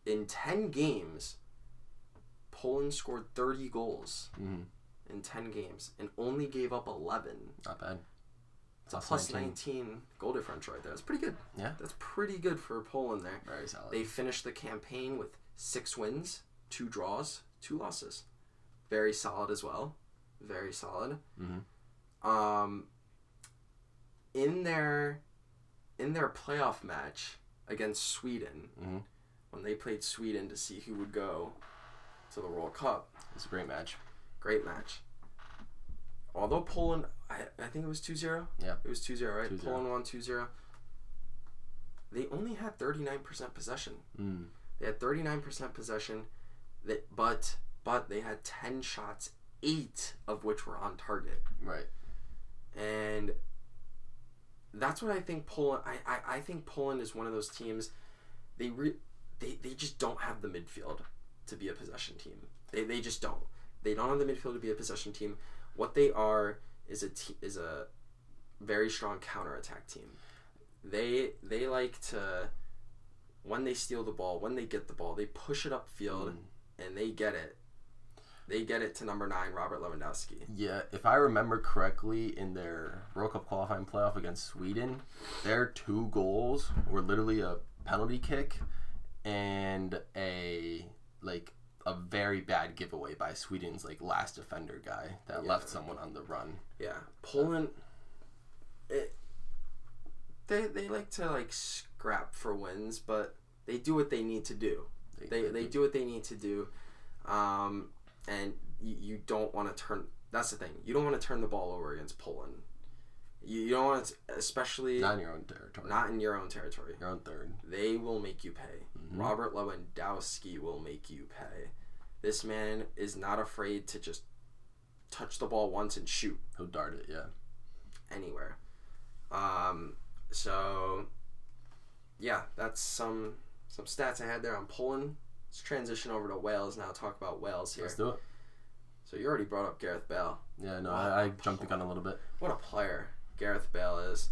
in 10 games, Poland scored 30 goals in 10 games and only gave up 11. Not bad. It's a plus 19 goal differential right there. That's pretty good. Yeah. That's pretty good for Poland there. Very solid. They finished the campaign with 6 wins, 2 draws, 2 losses. Very solid as well. Very solid. In their playoff match against Sweden, when they played Sweden to see who would go to the World Cup. It's a great match. Great match. Although Poland, I think it was 2-0. Yeah. It was 2-0, right? 2-0. Poland won 2-0. They only had 39% possession. They had 39% possession, but they had 10 shots, 8 of which were on target. Right. And that's what I think Poland... I think Poland is one of those teams, they just don't have the midfield to be a possession team. They just don't. They don't have the midfield to be a possession team. What they are is a very strong counterattack team. They like to, when they steal the ball, when they get the ball, they push it upfield and they get it. They get it to number 9, Robert Lewandowski. Yeah, if I remember correctly, in their World Cup qualifying playoff against Sweden, their 2 goals were literally a penalty kick and a very bad giveaway by Sweden's last defender guy that left someone on the run. Yeah, Poland. They like to scrap for wins, but they do what they need to do. They do what they need to do, and you don't want to turn. That's the thing. You don't want to turn the ball over against Poland. You don't want to, especially not in your own territory. Not in your own territory. Your own third. They will make you pay. Robert Lewandowski will make you pay. This man is not afraid to just touch the ball once and shoot. He'll dart it, yeah. Anywhere. So, yeah, that's some stats I had there on Poland. Let's transition over to Wales now. Talk about Wales here. Let's do it. So you already brought up Gareth Bale. Yeah, no, I jumped the gun a little bit. What a player Gareth Bale is.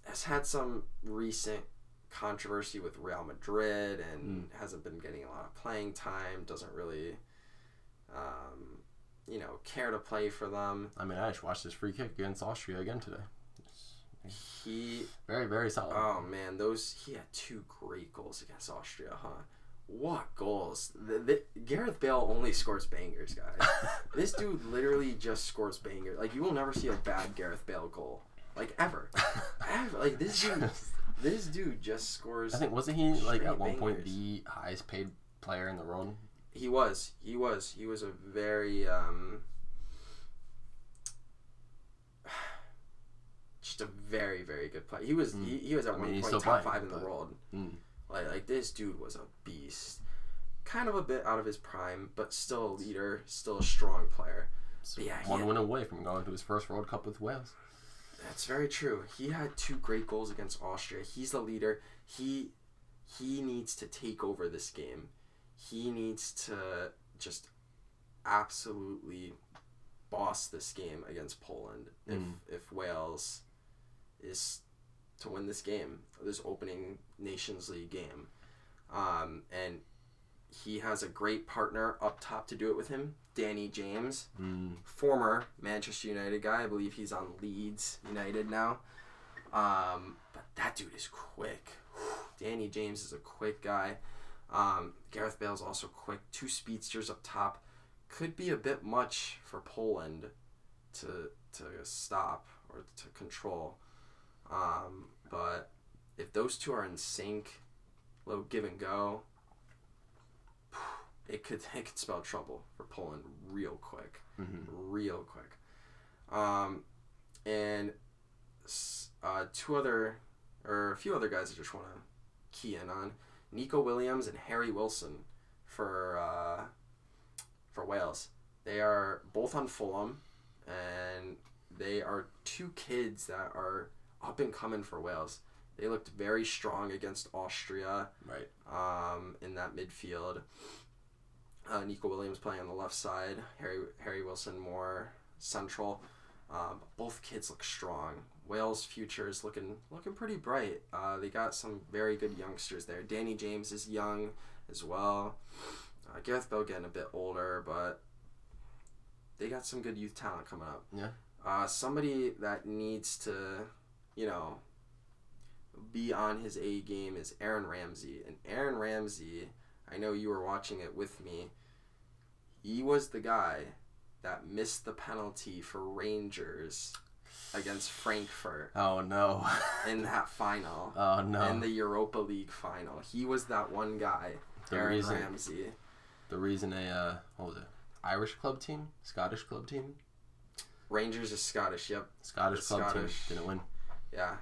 Has had some recent controversy with Real Madrid and hasn't been getting a lot of playing time. Doesn't really, care to play for them. I mean, I just watched his free kick against Austria again today. He very, very solid. Oh man, he had 2 great goals against Austria, huh? What goals! Gareth Bale only scores bangers, guys. This dude literally just scores bangers. You will never see a bad Gareth Bale goal, ever. Ever. This dude just scores. I think wasn't he at one point the highest paid player in the world? He was a very just a very, very good player. He was he was at one point top 5 in the world. This dude was a beast. Kind of a bit out of his prime, but still a leader, still a strong player. So one win away from going to his first World Cup with Wales. That's very true. He had 2 great goals against Austria. He's the leader. He needs to take over this game. He needs to just absolutely boss this game against Poland if Wales is to win this game, this opening Nations League game. And he has a great partner up top to do it with him, Danny James, former Manchester United guy. I believe he's on Leeds United now. But that dude is quick. Danny James is a quick guy. Gareth Bale's also quick. 2 speedsters up top. Could be a bit much for Poland to stop or to control. But if those two are in sync, little give and go, it could spell trouble for Poland real quick. Real quick. And a few other guys I just want to key in on. Nico Williams and Harry Wilson for Wales. They are both on Fulham, and they are 2 kids that are up and coming for Wales. They looked very strong against Austria. Right. In that midfield. Nico Williams playing on the left side. Harry Wilson more central. Both kids look strong. Wales' future is looking pretty bright. They got some very good youngsters there. Danny James is young as well. Gareth Bale getting a bit older, but they got some good youth talent coming up. Yeah. Somebody that needs to, be on his A game is Aaron Ramsey. And Aaron Ramsey, I know you were watching it with me. He was the guy that missed the penalty for Rangers against Frankfurt. Oh, no. In that final. Oh, no. In the Europa League final. He was that one guy, Aaron Ramsey. The reason what was it? Irish club team? Scottish club team? Rangers is Scottish, yep. Scottish club team. Didn't win. Yeah.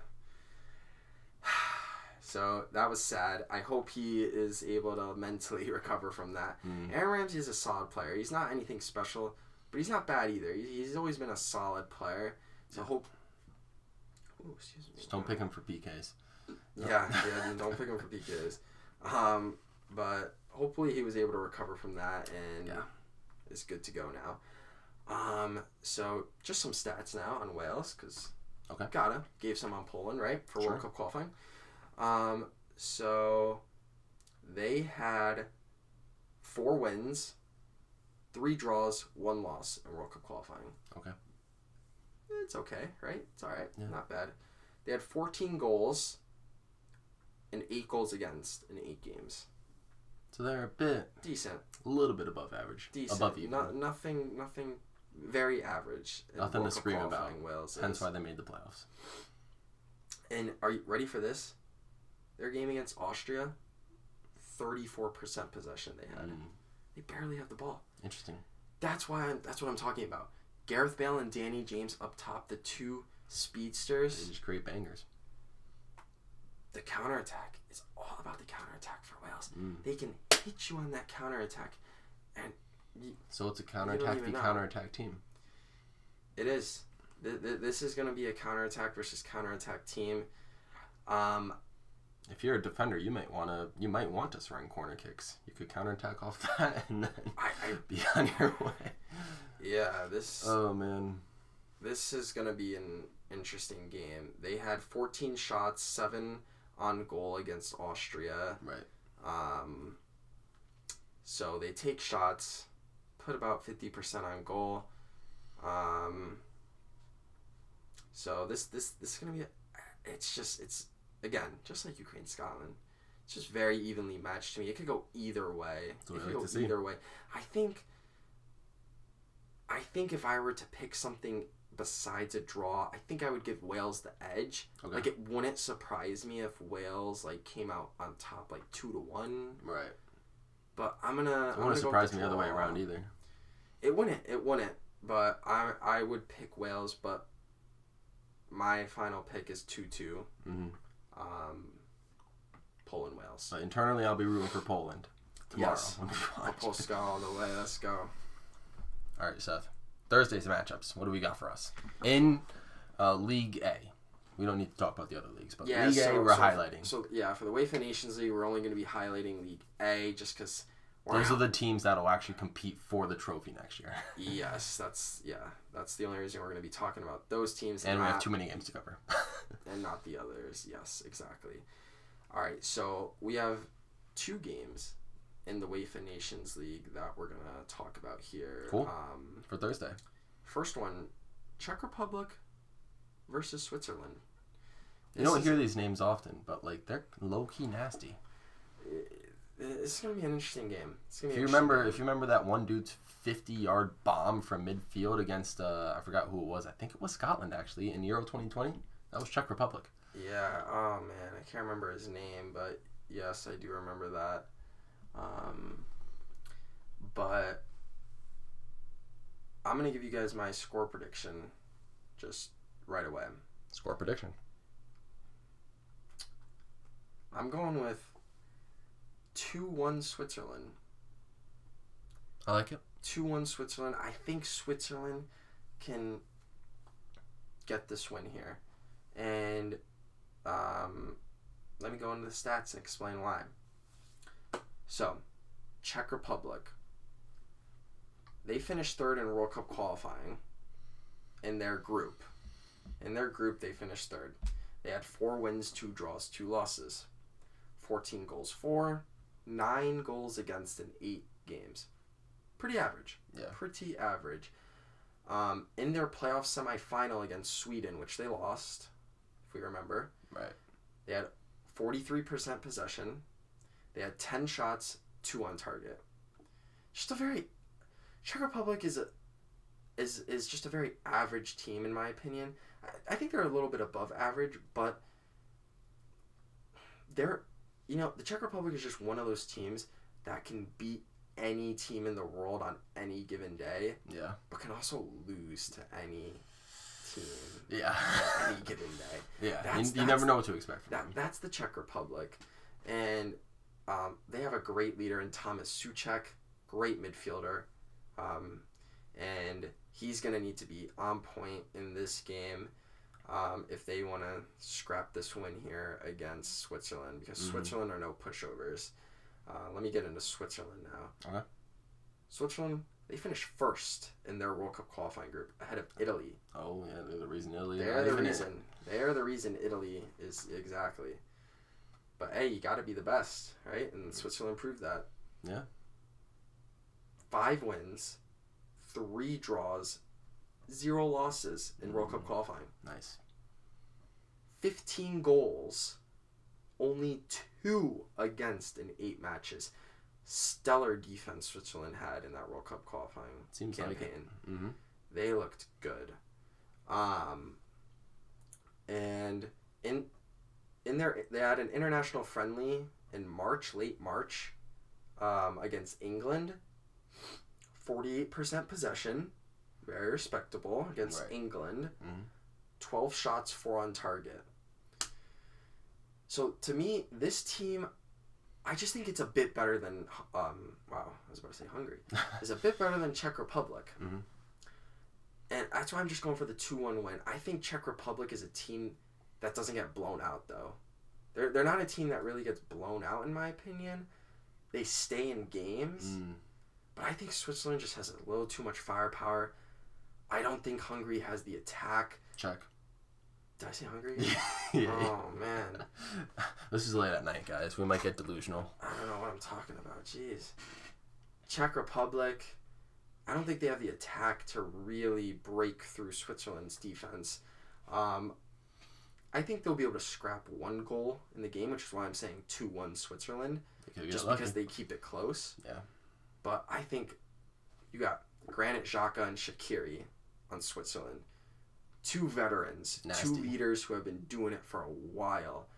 So that was sad. I hope he is able to mentally recover from that. Aaron Ramsey is a solid player. He's not anything special, but he's not bad either. He's always been a solid player. So hope. Ooh, excuse me. Just don't pick him for PKs. Yeah, don't pick him for PKs. But hopefully he was able to recover from that and is good to go now. So just some stats now on Wales, because gave some on Poland, right, for World Cup qualifying. So they had 4 wins, 3 draws, 1 loss in World Cup qualifying. Okay. It's okay, right? It's all right. Yeah. Not bad. They had 14 goals and 8 goals against in 8 games. So they're a bit decent. A little bit above average. Decent. Above even. Nothing very average. Nothing to scream about. Wales Hence why they made the playoffs. And are you ready for this? Their game against Austria, 34% possession they had. They barely have the ball. Interesting. That's what I'm talking about. Gareth Bale and Danny James up top, the 2 speedsters. They just create bangers. The counterattack is all about the counterattack for Wales. They can hit you on that counterattack. And so it's a counterattack counterattack team. It is. This is going to be a counterattack versus counterattack team. If you're a defender, you might want us running corner kicks. You could counterattack off that and then be on your way. Yeah, Oh man. This is gonna be an interesting game. They had 14 shots, 7 on goal against Austria. Right. So they take shots, put about 50% on goal. So this is gonna be it's again, just like Ukraine, Scotland, it's just very evenly matched to me. It could go either way. Either way. I think if I were to pick something besides a draw, I think I would give Wales the edge. Okay. Like, it wouldn't surprise me if Wales came out on top 2-1. Right. But it wouldn't surprise me the other way around either. It wouldn't. But I would pick Wales, but my final pick is 2-2. Poland, Wales. But internally, I'll be rooting for Poland tomorrow. Yes. Polska all the way. Let's go. All right, Seth. Thursday's matchups. What do we got for us? In League A. We don't need to talk about the other leagues, but League A, we're highlighting. So, for the UEFA Nations League, we're only going to be highlighting League A just because... Those are the teams that will actually compete for the trophy next year. Yes, that's the only reason we're going to be talking about those teams. And we have too many games to cover. And not the others. Yes, exactly. All right, so we have 2 games in the UEFA Nations League that we're going to talk about here. Cool. For Thursday. First one, Czech Republic versus Switzerland. You don't hear these names often, but like they're low-key nasty. It's going to be an interesting game. If you remember that one dude's 50-yard bomb from midfield against I forgot who it was. I think it was Scotland actually in Euro 2020. That was Czech Republic. Yeah. Oh man, I can't remember his name, but yes, I do remember that. But I'm going to give you guys my score prediction just right away. Score prediction. I'm going with 2-1 Switzerland. I like it. 2-1 Switzerland. I think Switzerland can get this win here. And let me go into the stats and explain why. So, Czech Republic. They finished third in World Cup qualifying in their group. In their group, they finished third. They had 4 wins, 2 draws, 2 losses. 14 goals for, 9 goals against in 8 games. Pretty average. Yeah. Pretty average. In their playoff semifinal against Sweden, which they lost, if we remember. Right. They had 43% possession. They had 10 shots, 2 on target. Just a very... Czech Republic is just a very average team, in my opinion. I think they're a little bit above average, but they're... the Czech Republic is just one of those teams that can beat any team in the world on any given day. Yeah. But can also lose to any team. Yeah. On any given day. Yeah. You never know what to expect from them. That's the Czech Republic. And they have a great leader in Thomas Souček, great midfielder. And he's going to need to be on point in this game if they want to scrap this win here against Switzerland, because Switzerland are no pushovers. Let me get into Switzerland now. Okay. Switzerland, they finished first in their World Cup qualifying group ahead of Italy. Oh, yeah, they're the reason Italy. They're the reason. They're the reason Italy is exactly. But hey, you got to be the best, right? And Switzerland proved that. Yeah. 5 wins, 3 draws, 0 losses in World Cup qualifying. Nice. 15 goals, only 2 against in 8 matches. Stellar defense Switzerland had in that World Cup qualifying campaign. Like it. Mm-hmm. They looked good. And they had an international friendly in March, late March, against England. 48% possession, very respectable against England. 12 shots, 4 on target. So to me, this team, I just think it's a bit better than I was about to say Hungary. It's a bit better than Czech Republic. And that's why I'm just going for the 2-1 win. I think Czech Republic is a team that doesn't get blown out, though. They're not a team that really gets blown out, in my opinion. They stay in games. But I think Switzerland just has a little too much firepower. I don't think Hungary has the attack. Czech. Did I say Hungary? Yeah. Oh, man. This is late at night, guys. We might get delusional. I don't know what I'm talking about. Jeez. Czech Republic, I don't think they have the attack to really break through Switzerland's defense. I think they'll be able to scrap 1 goal in the game, which is why I'm saying 2-1 Switzerland. Just because they keep it close. Yeah. But I think you got Granit Xhaka and Shaqiri on Switzerland. 2 veterans, Nasty. 2 leaders who have been doing it for a while.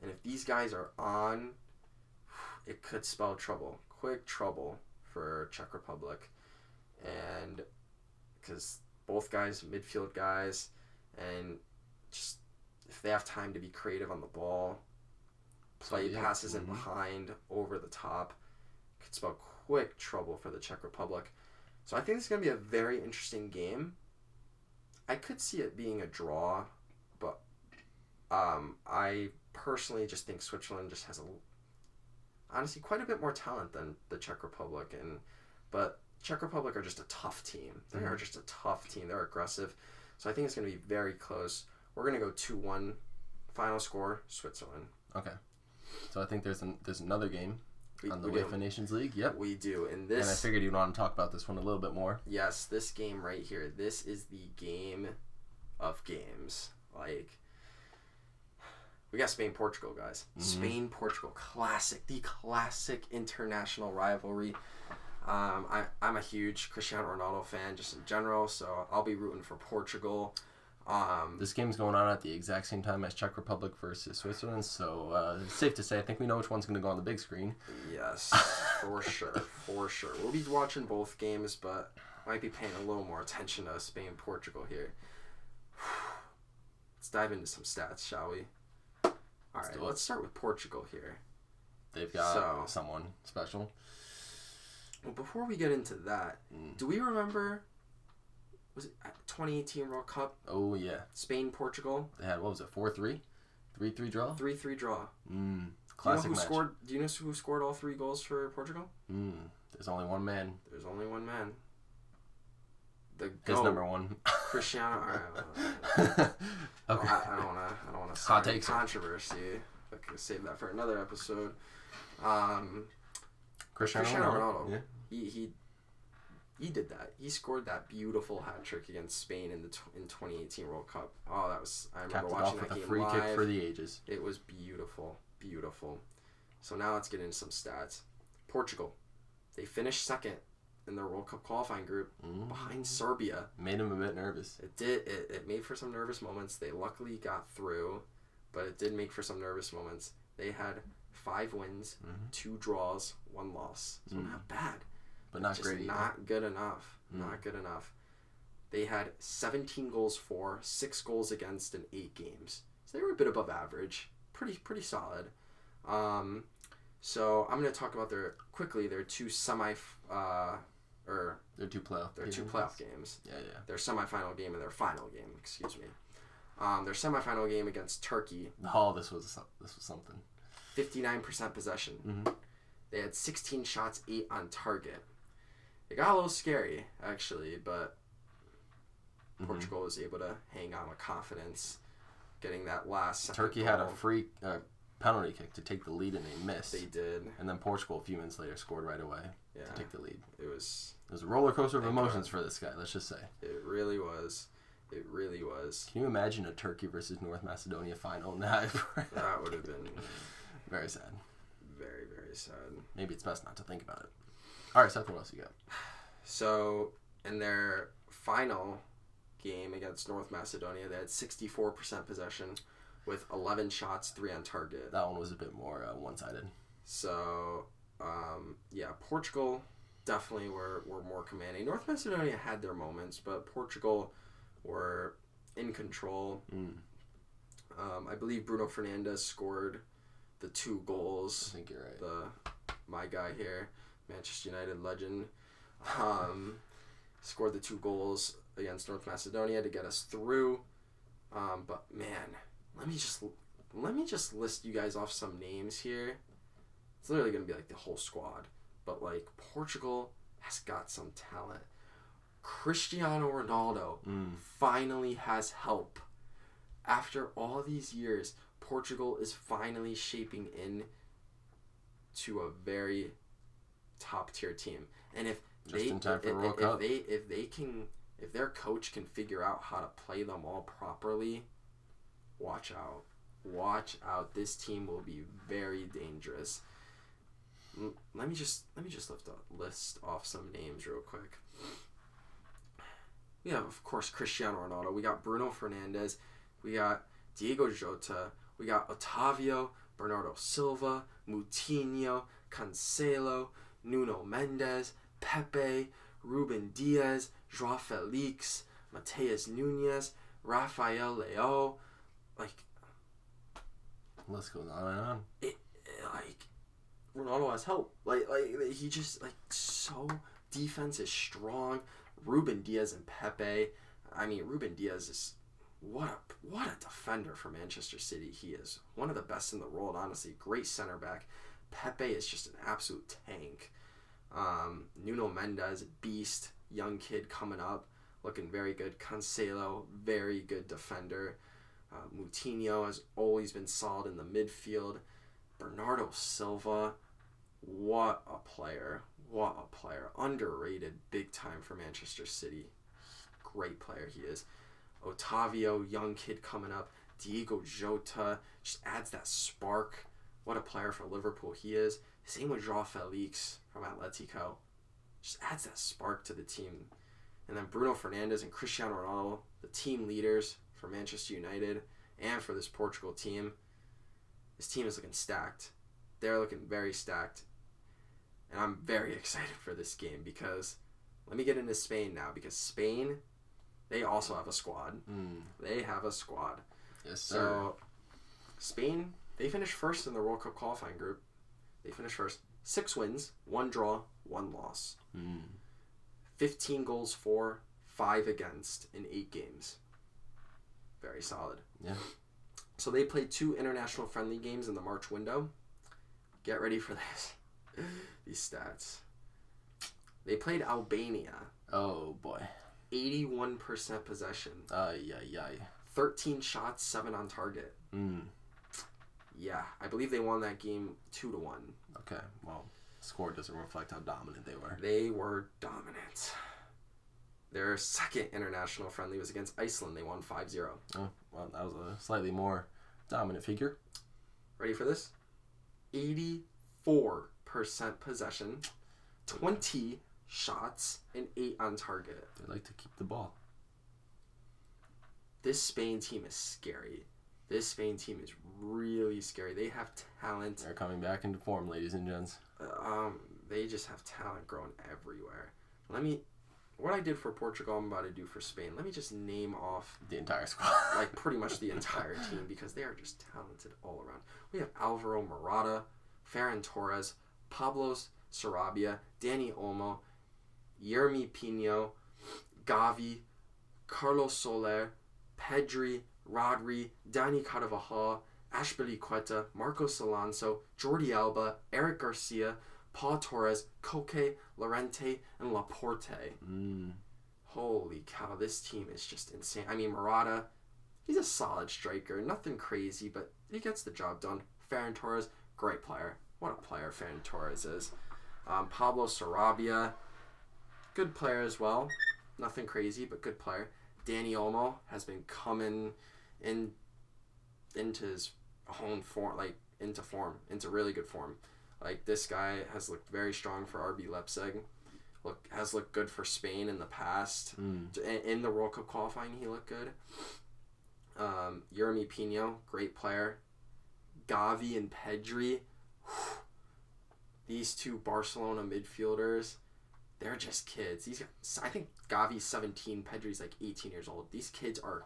And if these guys are on, it could spell trouble. Quick trouble for Czech Republic. And because both guys, midfield guys, and just if they have time to be creative on the ball, play passes in behind, over the top, could spell quick trouble for the Czech Republic. So I think this is going to be a very interesting game. I could see it being a draw, but I personally just think Switzerland just has honestly quite a bit more talent than the Czech Republic, but Czech Republic are just a tough team. They are just a tough team. They're aggressive. So I think it's going to be very close. We're going to go 2-1. Final score, Switzerland. Okay. So I think there's another game On the UEFA Nations League, yep. We do. And I figured you'd want to talk about this one a little bit more. Yes, this game right here. This is the game of games. Like, we got Spain-Portugal, guys. Mm-hmm. Spain-Portugal. Classic. The classic international rivalry. I'm a huge Cristiano Ronaldo fan just in general, so I'll be rooting for Portugal. This game's going on at the exact same time as Czech Republic versus Switzerland, so it's safe to say I think we know which one's going to go on the big screen. Yes, for sure, for sure. We'll be watching both games, but might be paying a little more attention to Spain-Portugal here. Let's dive into some stats, shall we? All right, let's start with Portugal here. They've got someone special. Well, before we get into that, do we remember... Was it 2018 World Cup? Oh, yeah. Spain-Portugal. They had, what was it, 4-3? 3-3 draw? 3-3 draw. Classic match. Do you know who scored all 3 goals for Portugal? There's only one man. There's only one man. His number one. Cristiano. Okay. I don't want to start controversy. I could save that for another episode. Cristiano Ronaldo. Yeah. He did that. He scored that beautiful hat trick against Spain in 2018 World Cup. Oh, that was... I remember watching that game live. Free kick for the ages. It was beautiful. Beautiful. So now let's get into some stats. Portugal. They finished second in their World Cup qualifying group behind Serbia. Made him a bit nervous. It did. It made for some nervous moments. They luckily got through, but it did make for some nervous moments. They had 5 wins, 2 draws, 1 loss. So not bad. But not just great. Not good enough. Not good enough. They had 17 goals for, 6 goals against in 8 games. So they were a bit above average. Pretty solid. So I'm going to talk about their 2 two playoff games. Yeah. Their semifinal game and their final game, excuse me. Their semifinal game against Turkey. Oh, this was something. 59% possession. They had 16 shots, 8 on target. It got a little scary, actually, but Portugal was able to hang on with confidence, getting that last Turkey goal. had a free penalty kick to take the lead, and they missed. They did. And then Portugal, a few minutes later, scored right away to take the lead. It was a roller coaster of emotions for this guy, let's just say. It really was. It really was. Can you imagine a Turkey versus North Macedonia final? That would have been very sad. Very, very sad. Maybe it's best not to think about it. All right, Seth, what else you got? So, in their final game against North Macedonia, they had 64% possession with 11 shots, 3 on target. That one was a bit more one-sided. So, Portugal definitely were more commanding. North Macedonia had their moments, but Portugal were in control. I believe Bruno Fernandes scored the 2 goals. I think you're right. My guy here, Manchester United legend, scored the 2 goals against North Macedonia to get us through. But man, let me just list you guys off some names here. It's literally gonna be like the whole squad, but like Portugal has got some talent. Cristiano Ronaldo finally has help. After all these years, Portugal is finally shaping in to a very top tier team. And if their coach can figure out how to play them all properly, watch out. Watch out. This team will be very dangerous. Let me just list off some names real quick. We have, of course, Cristiano Ronaldo. We got Bruno Fernandes. We got Diego Jota. We got Otavio, Bernardo Silva, Moutinho, Cancelo, Nuno Mendes, Pepe, Ruben Diaz, João Felix, Mateus Nunes, Rafael Leao. Like, the list goes on and on. Ronaldo has help. He just, so defense is strong. Ruben Diaz and Pepe. I mean, Ruben Diaz is what a defender for Manchester City. He is one of the best in the world, honestly. Great center back. Pepe is just an absolute tank. Nuno Mendes, beast, young kid coming up, looking very good. Cancelo, very good defender. Moutinho has always been solid in the midfield. Bernardo Silva, What a player. What a player. Underrated big time for Manchester City. Great player he is. Otavio, young kid coming up. Diego Jota just adds that spark. What a player for Liverpool he is. Same with João Felix from Atletico. Just adds that spark to the team. And then Bruno Fernandes and Cristiano Ronaldo, the team leaders for Manchester United and for this Portugal team. This team is looking stacked. They're looking very stacked. And I'm very excited for this game because let me get into Spain now because Spain, they also have a squad. They have a squad. Yes, sir. So Spain, they finished first in the World Cup qualifying group. They finished first. 6 wins, 1 draw, 1 loss. 15 goals for, 5 against in 8 games. Very solid. Yeah. So they played 2 international friendly games in the March window. Get ready for this. These stats. They played Albania. Oh, boy. 81% possession. 13 shots, 7 on target. Yeah, I believe they won that game 2-1. Okay, well, score doesn't reflect how dominant they were. They were dominant. Their second international friendly was against Iceland. They won 5-0. Oh, well, that was a slightly more dominant figure. Ready for this? 84% possession, 20 shots, and 8 on target. They like to keep the ball. This Spain team is scary. This Spain team is really scary. They have talent. They're coming back into form, ladies and gents. They just have talent growing everywhere. What I did for Portugal, I'm about to do for Spain. Let me just name off The entire squad. like pretty much the entire team because they are just talented all around. We have Alvaro Morata, Ferran Torres, Pablo Sarabia, Dani Olmo, Yermi Pino, Gavi, Carlos Soler, Pedri, Rodri, Dani Carvajal, Ashbili Quetta, Marcos Alonso, Jordi Alba, Eric Garcia, Paul Torres, Koke, Llorente, and Laporte. Holy cow, this team is just insane. I mean, Morata, he's a solid striker. Nothing crazy, but he gets the job done. Ferran Torres, great player. What a player Ferran Torres is. Pablo Sarabia, good player as well. Nothing crazy, but good player. Dani Olmo has been coming into his own form, into really good form. Like, this guy has looked very strong for RB Leipzig. Has looked good for Spain in the past. In the World Cup qualifying, he looked good. Yermi Pino, great player. Gavi and Pedri, these 2 Barcelona midfielders, they're just kids. I think Gavi's 17, Pedri's like 18 years old. These kids are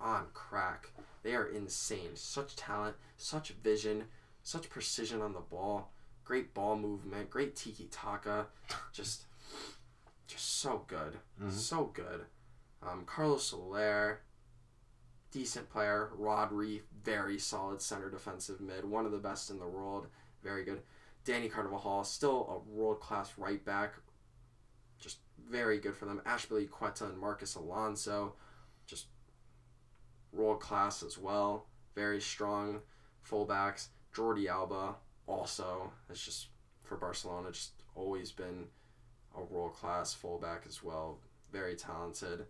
on crack. They are insane. Such talent, such vision, such precision on the ball. Great ball movement, great tiki-taka. Just so good. So good. Carlos Soler, decent player. Rodri, very solid center defensive mid. One of the best in the world. Very good. Dani Carvajal, still a world-class right back. Just very good for them. Ashbili Quetta and Marcos Alonso, just world-class as well. Very strong fullbacks. Jordi Alba also has just, for Barcelona, just always been a world-class fullback as well. Very talented.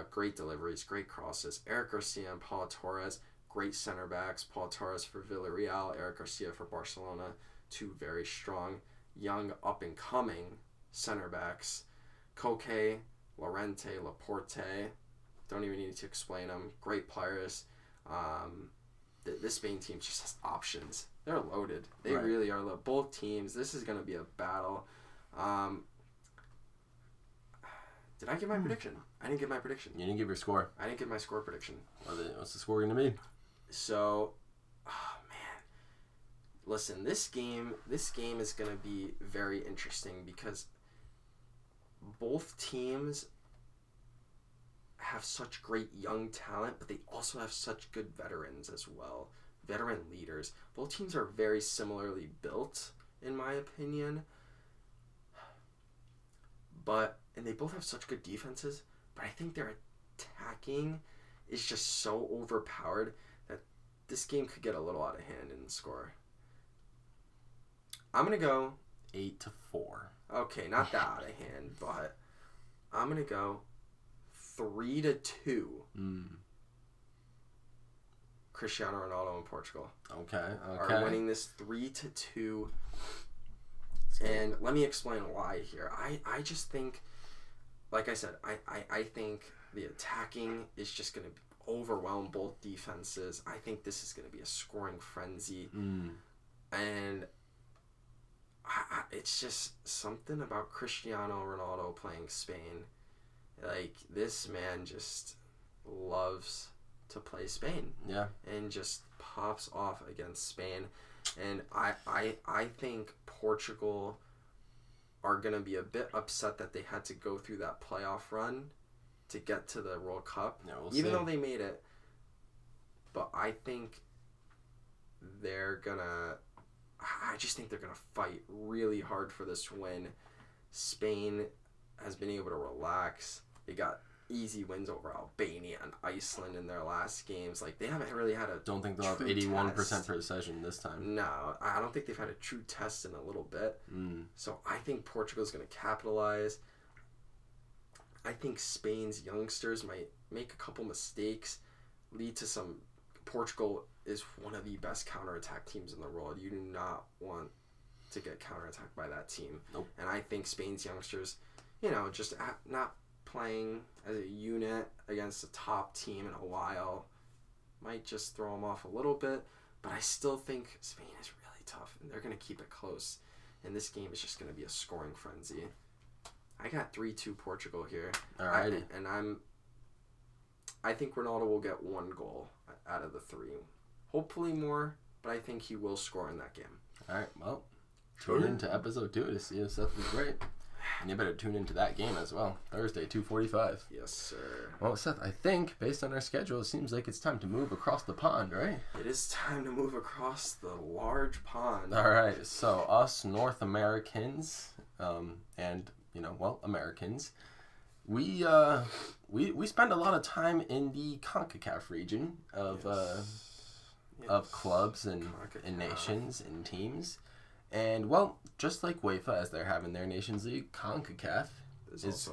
Great deliveries, great crosses. Eric Garcia and Paul Torres, great center backs. Paul Torres for Villarreal, Eric Garcia for Barcelona. 2 very strong, young, up-and-coming center backs. Koke, Llorente, Laporte. Don't even need to explain them. Great players. This Spain team just has options. They're loaded. They really are loaded. Both teams. This is going to be a battle. Did I give my prediction? I didn't give my prediction. You didn't give your score. I didn't give my score prediction. What's the score going to be? So, man. Listen, this game is going to be very interesting because both teams have such great young talent, but they also have such good veterans as well. Veteran leaders. Both teams are very similarly built, in my opinion. And they both have such good defenses, but I think their attacking is just so overpowered that this game could get a little out of hand in the score. I'm going to go 8-4. Okay, not that out of hand, but I'm going to go 3-2. Cristiano Ronaldo and Portugal. Okay. Are winning this 3-2. And let me explain why here. I just think, like I said, I think the attacking is just going to overwhelm both defenses. I think this is going to be a scoring frenzy. And it's just something about Cristiano Ronaldo playing Spain. Like, this man just loves to play Spain. Yeah. And just pops off against Spain. And I think Portugal are going to be a bit upset that they had to go through that playoff run to get to the World Cup. Yeah, we'll even see. though they made it. But I think I just think they're going to fight really hard for this win. Spain has been able to relax. They got easy wins over Albania and Iceland in their last games. Like, they haven't really had a Don't think they'll have 81% precision this time. No, I don't think they've had a true test in a little bit. So I think Portugal's going to capitalize. I think Spain's youngsters might make a couple mistakes, lead to some... Portugal is one of the best counterattack teams in the world. You do not want to get counterattacked by that team. Nope. And I think Spain's youngsters, just not playing as a unit against a top team in a while might just throw them off a little bit. But I still think Spain is really tough, and they're going to keep it close. And this game is just going to be a scoring frenzy. I got 3-2 Portugal here. Alrighty. I think Ronaldo will get 1 goal out of the 3. Hopefully more, but I think he will score in that game. Alright, well, tune into episode 2 to see if Seth was right. And you better tune into that game as well. Thursday, 2:45. Yes, sir. Well, Seth, I think, based on our schedule, it seems like it's time to move across the pond, right? It is time to move across the large pond. Alright, so us North Americans, and, Americans, we spend a lot of time in the CONCACAF region of clubs and nations and teams. And, well, just like UEFA, as they're having their Nations League, CONCACAF is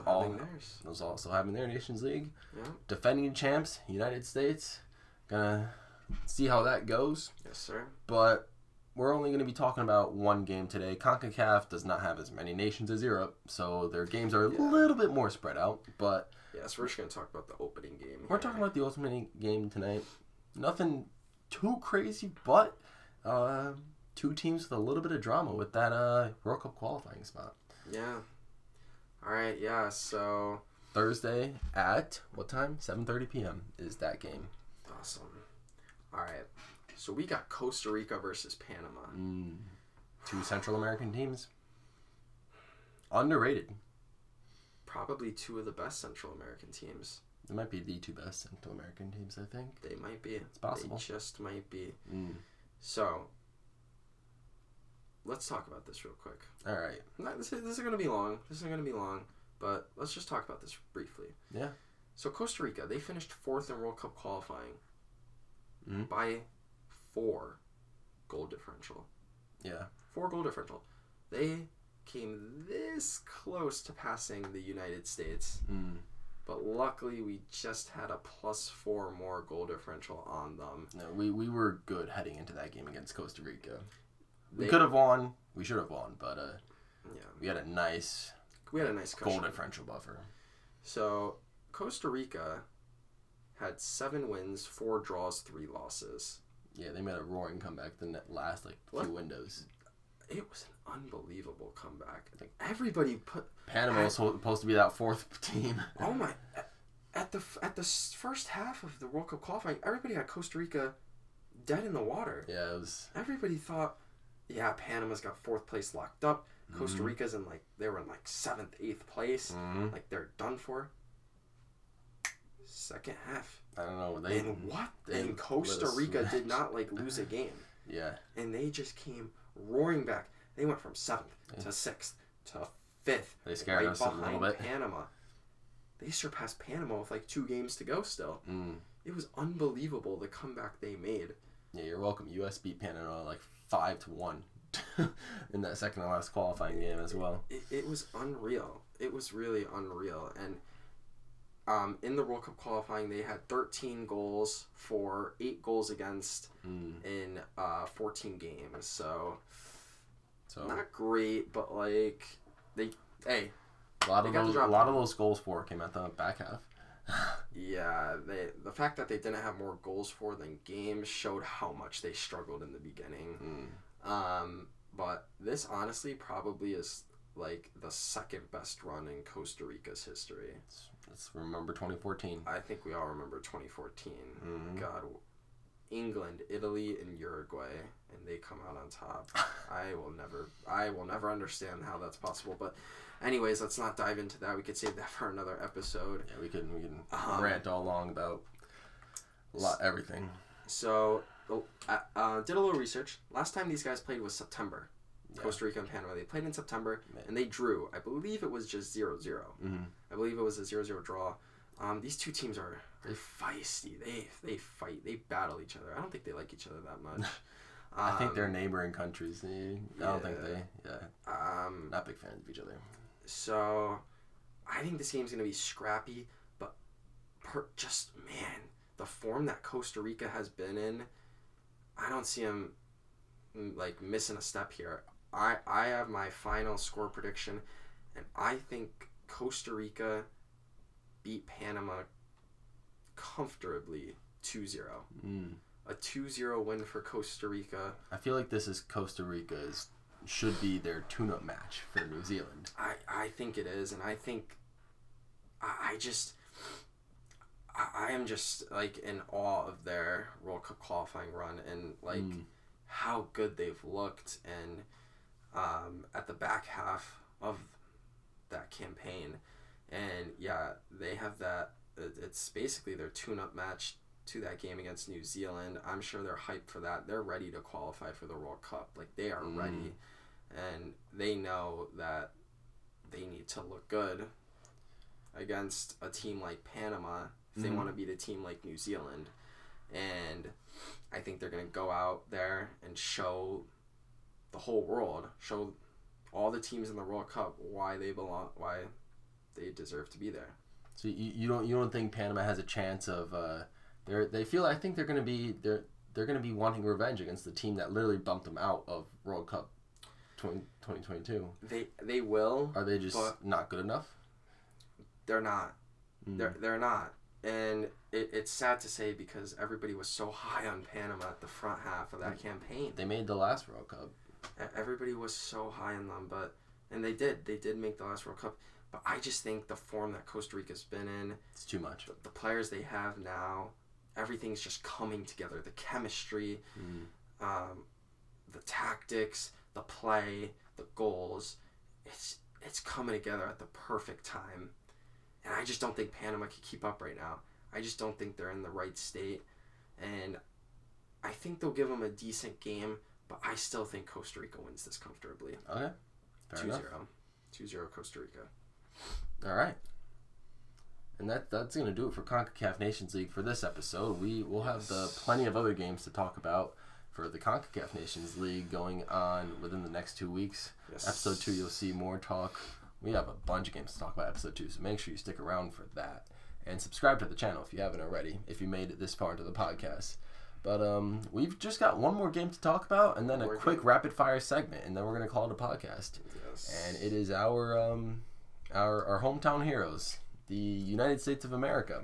also having their Nations League. Yeah. Defending champs, United States. Gonna see how that goes. Yes, sir. But we're only going to be talking about one game today. CONCACAF does not have as many nations as Europe, so their games are a little bit more spread out. But so we're just going to talk about the opening game. We're talking about the opening game tonight. Nothing too crazy, but... 2 teams with a little bit of drama with that World Cup qualifying spot. Yeah. All right, yeah, so... Thursday at, what time? 7:30 p.m. is that game. Awesome. All right, so we got Costa Rica versus Panama. 2 Central American teams. Underrated. Probably 2 of the best Central American teams. They might be the 2 best Central American teams, I think. They might be. It's possible. They just might be. So... let's talk about this real quick. All right. This is going to be long. But let's just talk about this briefly. Yeah. So Costa Rica, they finished 4th in World Cup qualifying by 4 goal differential. Yeah. 4 goal differential. They came this close to passing the United States. But luckily, we just had a +4 more goal differential on them. No, we were good heading into that game against Costa Rica. We could have won. We should have won, but we had a nice goal differential buffer. So Costa Rica had 7 wins, 4 draws, 3 losses. Yeah, they made a roaring comeback the last few windows. It was an unbelievable comeback. Everybody put Panama was supposed to be that 4th team. Oh my! At the first half of the World Cup qualifying, everybody had Costa Rica dead in the water. Yeah, it was. Everybody thought, yeah, Panama's got 4th place locked up. Costa Rica's they were in 7th, 8th place. They're done for. Second half. I don't know. And Costa Rica did not lose a game. Yeah. And they just came roaring back. They went from 7th to 6th to 5th. They scared us a little bit. Panama. They surpassed Panama with 2 games to go still. It was unbelievable the comeback they made. Yeah, you're welcome. US beat Panama 5-1 in that second to last qualifying game as well. It was unreal. It was really unreal. And in the World Cup qualifying, they had 13 goals for 8 goals against in 14 games. So not great, but like a lot of those goals for came at the back half. Yeah, the fact that they didn't have more goals for than games showed how much they struggled in the beginning. But this honestly probably is like the second best run in Costa Rica's history. Let's remember 2014. I think we all remember 2014. God, England, Italy, and Uruguay, and they come out on top. I will never understand how that's possible. But anyways, let's not dive into that. We could save that for another episode. Yeah, we can rant all along about everything. So, did a little research. Last time these guys played was September. Yeah. Costa Rica and Panama. They played in September, and they drew. I believe it was just 0-0. I believe it was a 0-0 draw. These two teams are very feisty. They fight. They battle each other. I don't think they like each other that much. I think they're neighboring countries. I don't think they... Yeah. Not big fans of each other. So, I think this game's going to be scrappy, but the form that Costa Rica has been in, I don't see them like missing a step here. I have my final score prediction, and I think Costa Rica beat Panama comfortably 2-0. A 2-0 win for Costa Rica. I feel like this is Costa Rica's should be their tune-up match for New Zealand. I think it is, and I think I am just like in awe of their World Cup qualifying run and like how good they've looked and at the back half of that campaign. And yeah, they have that. It's basically their tune-up match to that game against New Zealand. I'm sure they're hyped for that. They're ready to qualify for the World Cup. Like, they are ready. And they know that they need to look good against a team like Panama if they want to beat a team like New Zealand. And I think they're going to go out there and show the whole world, show all the teams in the World Cup why they belong, why they deserve to be there. So you don't think Panama has a chance of I think they're going to be wanting revenge against the team that literally bumped them out of World Cup 2022. They will. Are they just not good enough? They're not. They're not. And it's sad to say because everybody was so high on Panama at the front half of that campaign. They made the last World Cup. Everybody was so high on them, and they did. They did make the last World Cup. But I just think the form that Costa Rica's been in, it's too much. The players they have now, everything's just coming together. The chemistry, the tactics, the play, the goals, it's coming together at the perfect time. And I just don't think Panama can keep up right now. I just don't think they're in the right state. And I think they'll give them a decent game, but I still think Costa Rica wins this comfortably. Okay. 2-0. 2-0 Costa Rica. All right. And that's going to do it for CONCACAF Nations League for this episode. We'll have plenty of other games to talk about for the CONCACAF Nations League going on within the next 2 weeks. Yes. Episode 2, you'll see more talk. We have a bunch of games to talk about episode 2, so make sure you stick around for that. And subscribe to the channel if you haven't already, if you made it this far into the podcast. But we've just got one more game to talk about, and then a quick rapid-fire segment, and then we're going to call it a podcast. Yes. And it is our hometown heroes, the United States of America.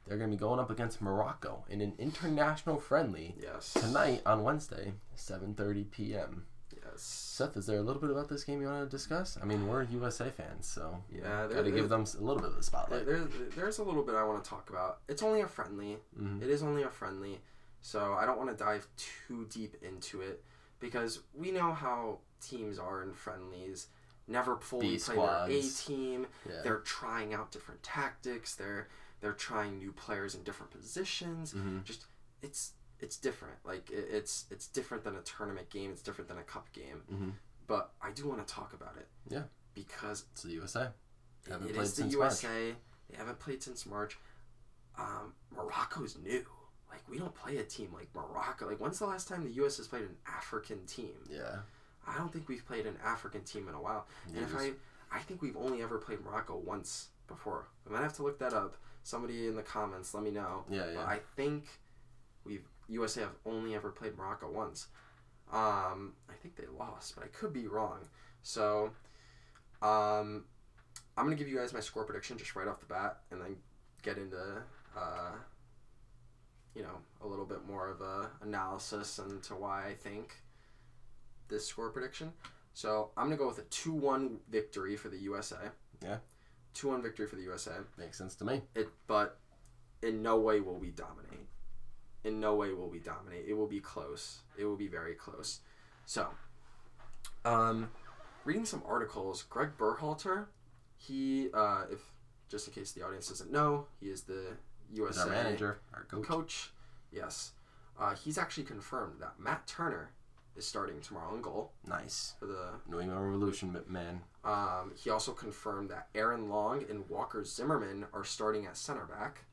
They're going to be going up against Morocco in an international friendly tonight on Wednesday, 7:30 p.m. Yes. Seth, is there a little bit about this game you want to discuss? I mean, we're USA fans, so got to give them a little bit of the spotlight. There's a little bit I want to talk about. It's only a friendly. It is only a friendly, so I don't want to dive too deep into it because we know how teams are in friendlies. Never fully play their A team. Yeah. They're trying out different tactics. They're trying new players in different positions. Just it's different. Like it's different than a tournament game. It's different than a cup game. But I do want to talk about it. Yeah. Because it's the USA. It is the USA. They haven't played since March. Morocco's new. Like we don't play a team like Morocco. Like when's the last time the US has played an African team? Yeah. I don't think we've played an African team in a while. Yes. And I think we've only ever played Morocco once before. I might have to look that up. Somebody in the comments, let me know. Yeah. But I think USA have only ever played Morocco once. I think they lost, but I could be wrong. So, I'm gonna give you guys my score prediction just right off the bat, and then get into a little bit more of a analysis into why I think this score prediction. So I'm gonna go with a 2-1 victory for the USA. Yeah. 2-1 victory for the USA. Makes sense to me. But in no way will we dominate. In no way will we dominate. It will be close. It will be very close. So, reading some articles, Greg Berhalter, he, if just in case the audience doesn't know, he is the USA our manager, our coach. Yes. He's actually confirmed that Matt Turner is starting tomorrow in goal. Nice. For the New England Revolution, man. He also confirmed that Aaron Long and Walker Zimmerman are starting at center back.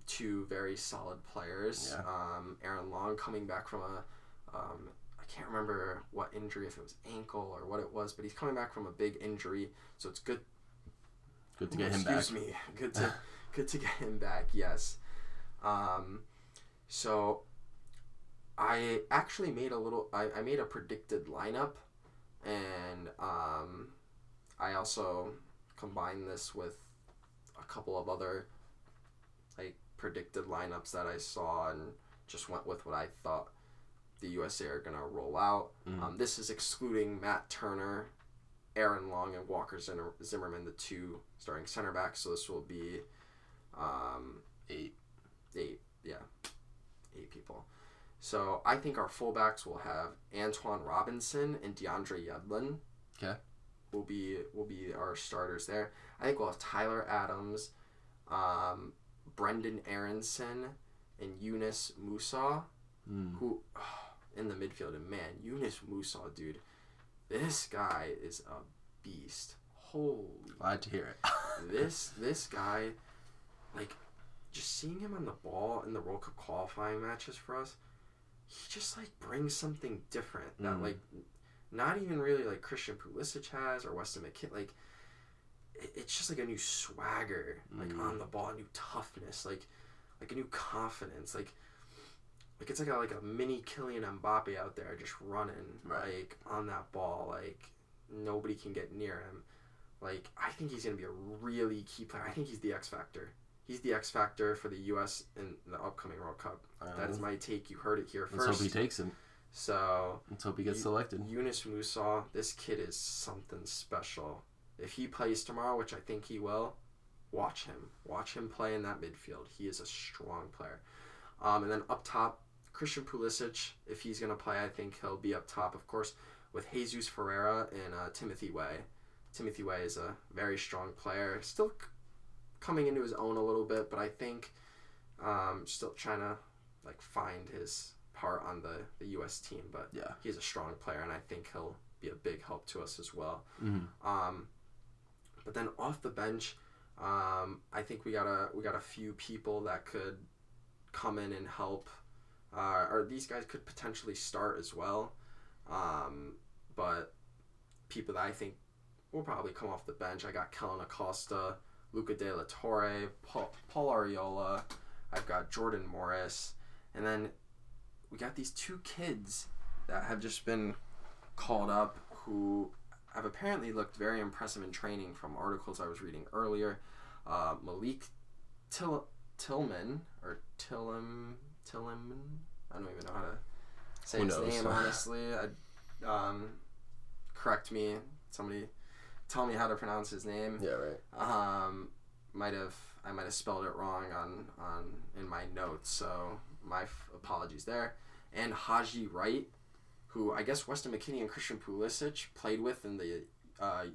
Two very solid players. Yeah. Aaron Long coming back from I can't remember what injury, if it was ankle or what it was, but he's coming back from a big injury, so it's good. Good to get him back. Excuse me. Good to get him back. Yes. So I actually made I made a predicted lineup, and I also combined this with a couple of other predicted lineups that I saw and just went with what I thought the USA are going to roll out. This is excluding Matt Turner, Aaron Long, and Walker Zimmerman, the two starting center backs. So this will be 8 people. So I think our fullbacks will have Antoine Robinson and DeAndre Yedlin. Okay. Will be our starters there. I think we'll have Tyler Adams, Brendan Aronson, and Yunus Musa, who in the midfield. And man, Yunus Musa, dude, this guy is a beast. Holy! Glad to hear it. this guy, just seeing him on the ball in the World Cup qualifying matches for us, he just brings something different that not even really Christian Pulisic has or Weston McKennie. It's just a new swagger on the ball, a new toughness, a new confidence, it's like a mini Kylian Mbappe out there just running on that ball, nobody can get near him. I think he's gonna be a really key player. I think he's the X factor. He's the X factor for the U.S. in the upcoming World Cup. That is my take. You heard it here first. Let's hope he takes him. So let's hope he gets selected. Yunus Musa, this kid is something special. If he plays tomorrow, which I think he will, watch him. Watch him play in that midfield. He is a strong player. And then up top, Christian Pulisic, if he's going to play, I think he'll be up top, of course, with Jesus Ferreira and Timothy Way. Timothy Way is a very strong player. Still coming into his own a little bit, but I think still trying to find his part on the U.S. team. But yeah, he's a strong player, and I think he'll be a big help to us as well. But then off the bench, I think we got a few people that could come in and help. Or these guys could potentially start as well. But people that I think will probably come off the bench, I got Kellen Acosta, Luca De La Torre, Paul Arriola. I've got Jordan Morris. And then we got these two kids that have just been called up who have apparently looked very impressive in training from articles I was reading earlier. Malik Tillman, or Tillam, I don't even know how to say his name, honestly. Correct me. Somebody tell me how to pronounce his name. Yeah, right. I might have spelled it wrong on in my notes, so my apologies there. And Haji Wright, who I guess Weston McKennie and Christian Pulisic played with in the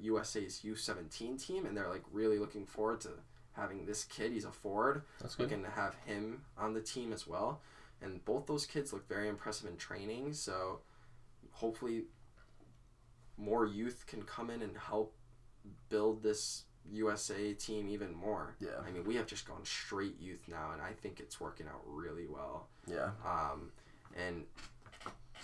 USA's U17 team, and they're really looking forward to having this kid. He's a forward. That's good. Looking to have him on the team as well. And both those kids look very impressive in training, so hopefully more youth can come in and help build this USA team even more. Yeah. I mean, we have just gone straight youth now, and I think it's working out really well. Yeah. And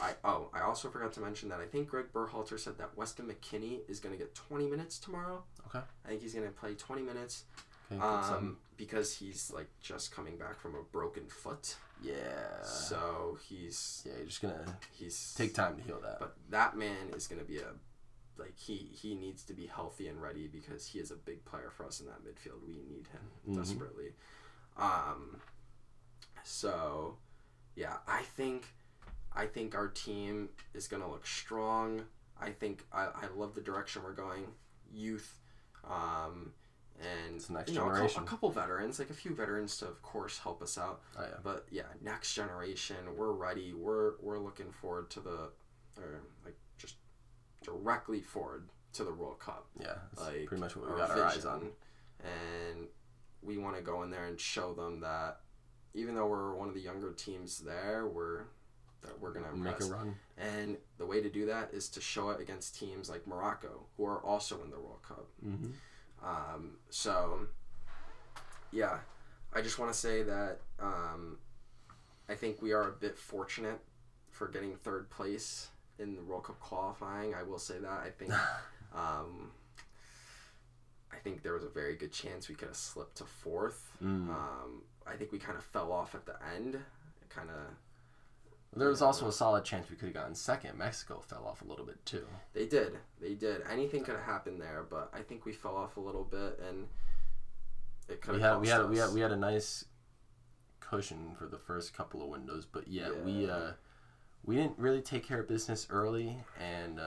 I also forgot to mention that I think Greg Berhalter said that Weston McKennie is going to get 20 minutes tomorrow. Okay. I think he's going to play 20 minutes. Okay, because he's like just coming back from a broken foot. Yeah. So he's you're just gonna take time to heal that. But that man is gonna be he needs to be healthy and ready because he is a big player for us in that midfield. We need him desperately. So yeah, I think our team is gonna look strong. I think I love the direction we're going. Youth. And it's the next generation. A couple veterans, like a few veterans to, of course, help us out. Oh, yeah. But yeah, next generation, we're ready. We're looking forward to just directly forward to the World Cup. Yeah, that's pretty much what we got our eyes on. And we want to go in there and show them that even though we're one of the younger teams there, we're going to make a run. And the way to do that is to show it against teams like Morocco, who are also in the World Cup. Mm-hmm. So, yeah, I just want to say that I think we are a bit fortunate for getting third place in the World Cup qualifying. I will say that. I think I think there was a very good chance we could have slipped to fourth. I think we kind of fell off at the end. There was also a solid chance we could have gotten second. Mexico fell off a little bit too. They did. Anything could have happened there, but I think we fell off a little bit, and it could have cost us. We had a nice cushion for the first couple of windows, but yeah. We didn't really take care of business early, and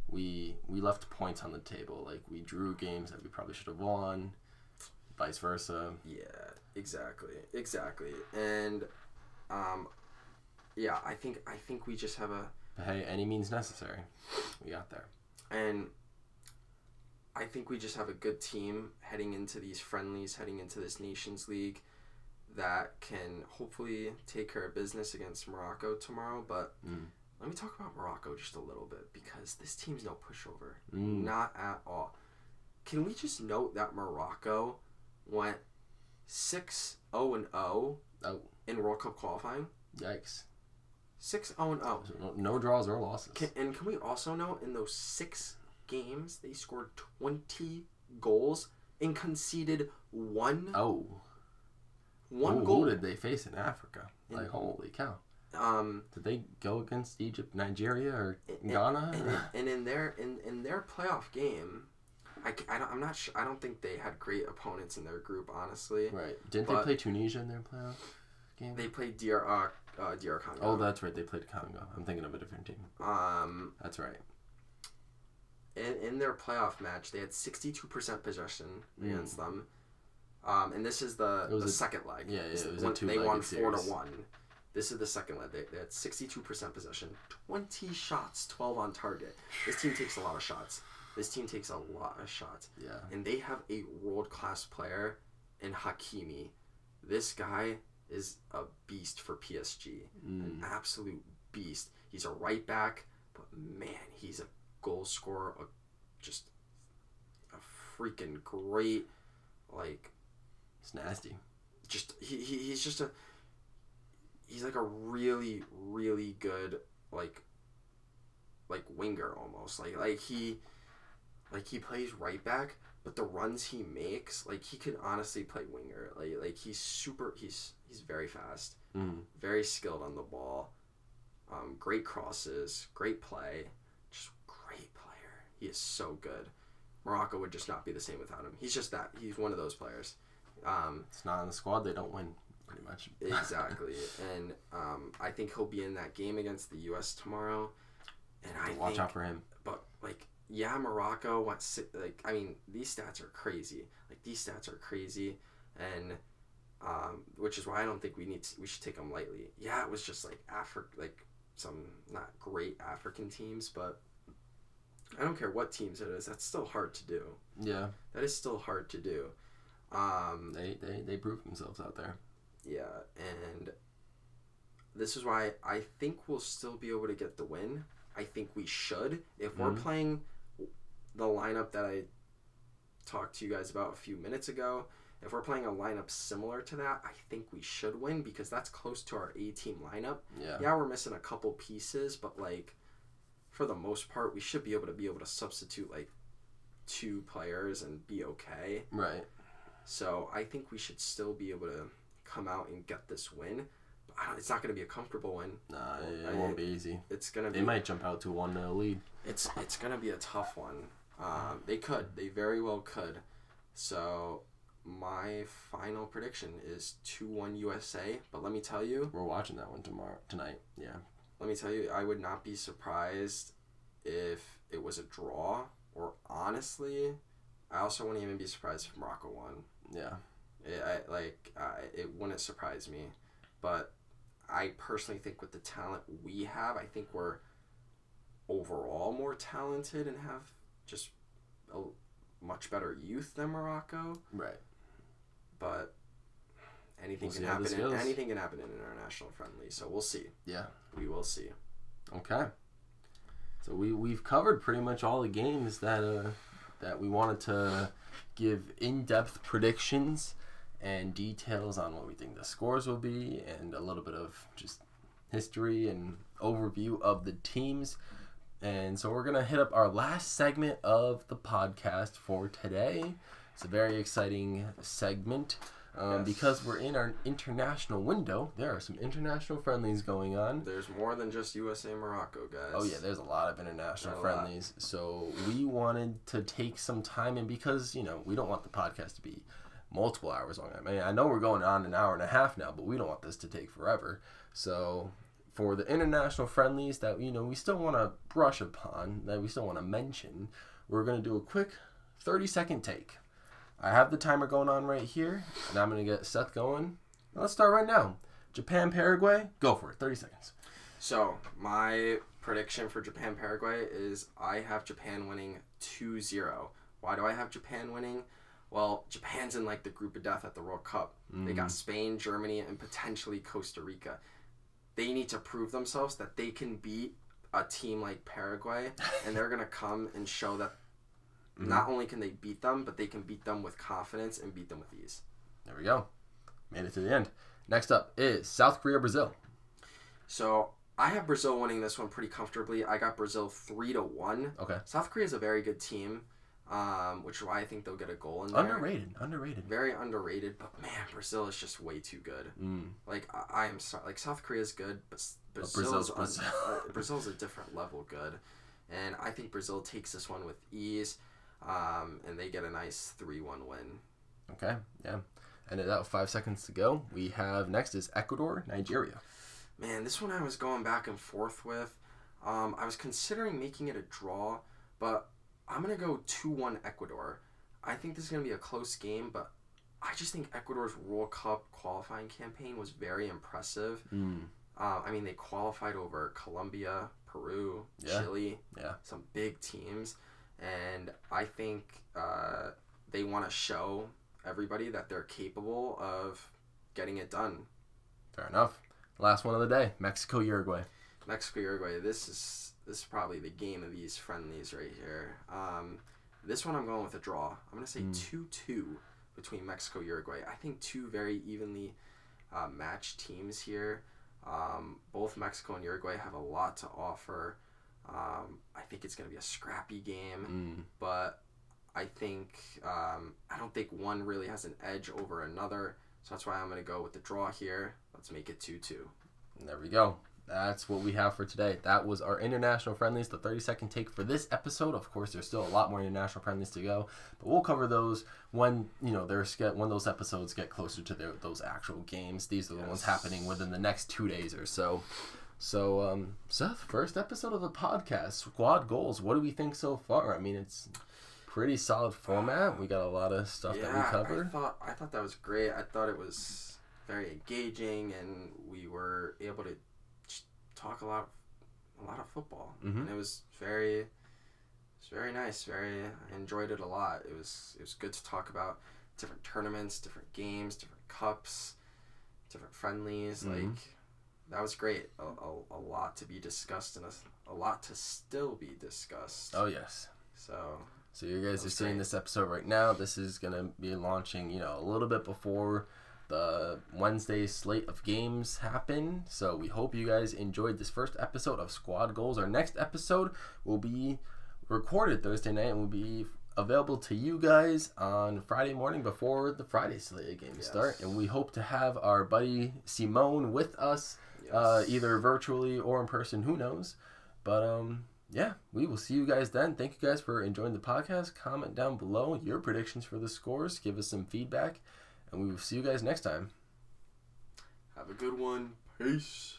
we left points on the table. Like, we drew games that we probably should have won, vice versa. Yeah, exactly, and yeah, I think we just have But hey, any means necessary. We got there. And I think we just have a good team heading into these friendlies, heading into this Nations League that can hopefully take care of business against Morocco tomorrow. But let me talk about Morocco just a little bit because this team's no pushover. Not at all. Can we just note that Morocco went 6-0-0 in World Cup qualifying? Yikes. 6-0-0. So no draws or losses. And can we also note in those 6 games they scored 20 goals and conceded 1 goal. Who did they face in Africa? Like, holy cow. Did they go against Egypt, Nigeria, or Ghana? And in their playoff game, I'm not sure. I don't think they had great opponents in their group, honestly. Right. Didn't they play Tunisia in their playoff game? They played DR Congo. Oh, that's right. They played Congo. I'm thinking of a different team. That's right. In their playoff match, they had 62% possession against them. And this is the second leg. Yeah, it was a two-legged They won series. 4-1. This is the second leg. They had 62% possession, 20 shots, 12 on target. This team takes a lot of shots. Yeah. And they have a world-class player in Hakimi. This guy is a beast for PSG. An absolute beast. He's a right back, but man, he's a goal scorer. Just a freaking great, like... It's nasty. Just he's like a really, really good like winger almost. Like he plays right back, but the runs he makes, like, he could honestly play winger. Like he's very fast, very skilled on the ball, great crosses, great play, just great player. He is so good. Morocco would just not be the same without him. He's one of those players. It's not in the squad, they don't win, pretty much. Exactly. And I think he'll be in that game against the U.S. tomorrow. And watch out for him. But, like, yeah, Morocco, these stats are crazy. And which is why I don't think we should take them lightly. Yeah, it was just, some not great African teams, but I don't care what teams it is. That's still hard to do. Yeah. That is still hard to do. They prove themselves out there. Yeah, and this is why I think we'll still be able to get the win. I think we should. If we're playing the lineup that I talked to you guys about a few minutes ago, If we're playing a lineup similar to that, I think we should win because that's close to our A-team lineup. Yeah, we're missing a couple pieces, but like for the most part, we should be able to substitute like 2 players and be okay. Right. So I think we should still be able to come out and get this win. But it's not going to be a comfortable win. Nah, it won't be easy. It's gonna be. They might jump out to 1-0 lead. It's going to be a tough one. They could. They very well could. So my final prediction is 2-1 USA. But let me tell you, we're watching that one tonight. Yeah. Let me tell you, I would not be surprised if it was a draw. Or honestly, I also wouldn't even be surprised if Morocco won. Yeah. It wouldn't surprise me. But I personally think with the talent we have, I think we're overall more talented and have just a much better youth than Morocco. Right. But anything can happen. Anything can happen in international friendly. So we'll see. Yeah. We will see. Okay. So we've covered pretty much all the games that we wanted to give in-depth predictions and details on what we think the scores will be and a little bit of just history and overview of the teams. And so we're going to hit up our last segment of the podcast for today. It's a very exciting segment. Yes. Because we're in our international window, there are some international friendlies going on. There's more than just USA Morocco, guys. Oh yeah, there's a lot of international friendlies. So we wanted to take some time, and because we don't want the podcast to be multiple hours long. I mean, I know we're going on an hour and a half now, but we don't want this to take forever. So for the international friendlies that we still want to brush upon, that we still want to mention, we're gonna do a quick 30-second take. I have the timer going on right here, and I'm going to get Seth going. Let's start right now. Japan, Paraguay, go for it. 30 seconds. So, my prediction for Japan, Paraguay is I have Japan winning 2-0. Why do I have Japan winning? Well, Japan's in like the group of death at the World Cup. They got Spain, Germany, and potentially Costa Rica. They need to prove themselves that they can beat a team like Paraguay, and they're going to come and show that not only can they beat them, but they can beat them with confidence and beat them with ease. There we go. Made it to the end. Next up is South Korea, Brazil. So I have Brazil winning this one pretty comfortably. I got Brazil 3-1. Okay. South Korea is a very good team, which is why I think they'll get a goal in there. Underrated. Very underrated, but man, Brazil is just way too good. Like I am sorry, like South Korea is good, but Brazil's a different level good, and I think Brazil takes this one with ease. And they get a nice 3-1 win. Okay, yeah. And about 5 seconds to go. We have next is Ecuador, Nigeria. Man, this one I was going back and forth with. I was considering making it a draw, but I'm going to go 2-1 Ecuador. I think this is going to be a close game, but I just think Ecuador's World Cup qualifying campaign was very impressive. I mean, they qualified over Colombia, Peru, Chile, some big teams. And I think they want to show everybody that they're capable of getting it done. Fair enough. Last one of the day, Mexico, Uruguay. Mexico, Uruguay. This is probably the game of these friendlies right here. This one I'm going with a draw. I'm going to say 2-2 between Mexico, Uruguay. I think two very evenly matched teams here. Both Mexico and Uruguay have a lot to offer. I think it's going to be a scrappy game, but I don't think one really has an edge over another, so that's why I'm going to go with the draw here. Let's make it 2-2. There we go. That's what we have for today. That was our international friendlies, the 30-second take for this episode. Of course, there's still a lot more international friendlies to go, but we'll cover those when when those episodes get closer to those actual games. These are the ones happening within the next 2 days or so. So, Seth, first episode of the podcast, squad goals. What do we think so far? I mean, it's pretty solid format. We got a lot of stuff that we covered. I thought that was great. I thought it was very engaging, and we were able to talk a lot of football, and it was very nice. I enjoyed it a lot. It was good to talk about different tournaments, different games, different cups, different friendlies. Like that was great. A lot to be discussed and a lot to still be discussed. Oh yes. So So you guys are seeing this episode right now. This is going to be launching, a little bit before the Wednesday slate of games happen. So we hope you guys enjoyed this first episode of Squad Goals. Our next episode will be recorded Thursday night and will be available to you guys on Friday morning before the Friday slate of games start. And we hope to have our buddy Simone with us, either virtually or in person, who knows. But yeah, we will see you guys then. Thank you guys for enjoying the podcast. Comment down below your predictions for the scores. Give us some feedback. And we will see you guys next time. Have a good one. Peace.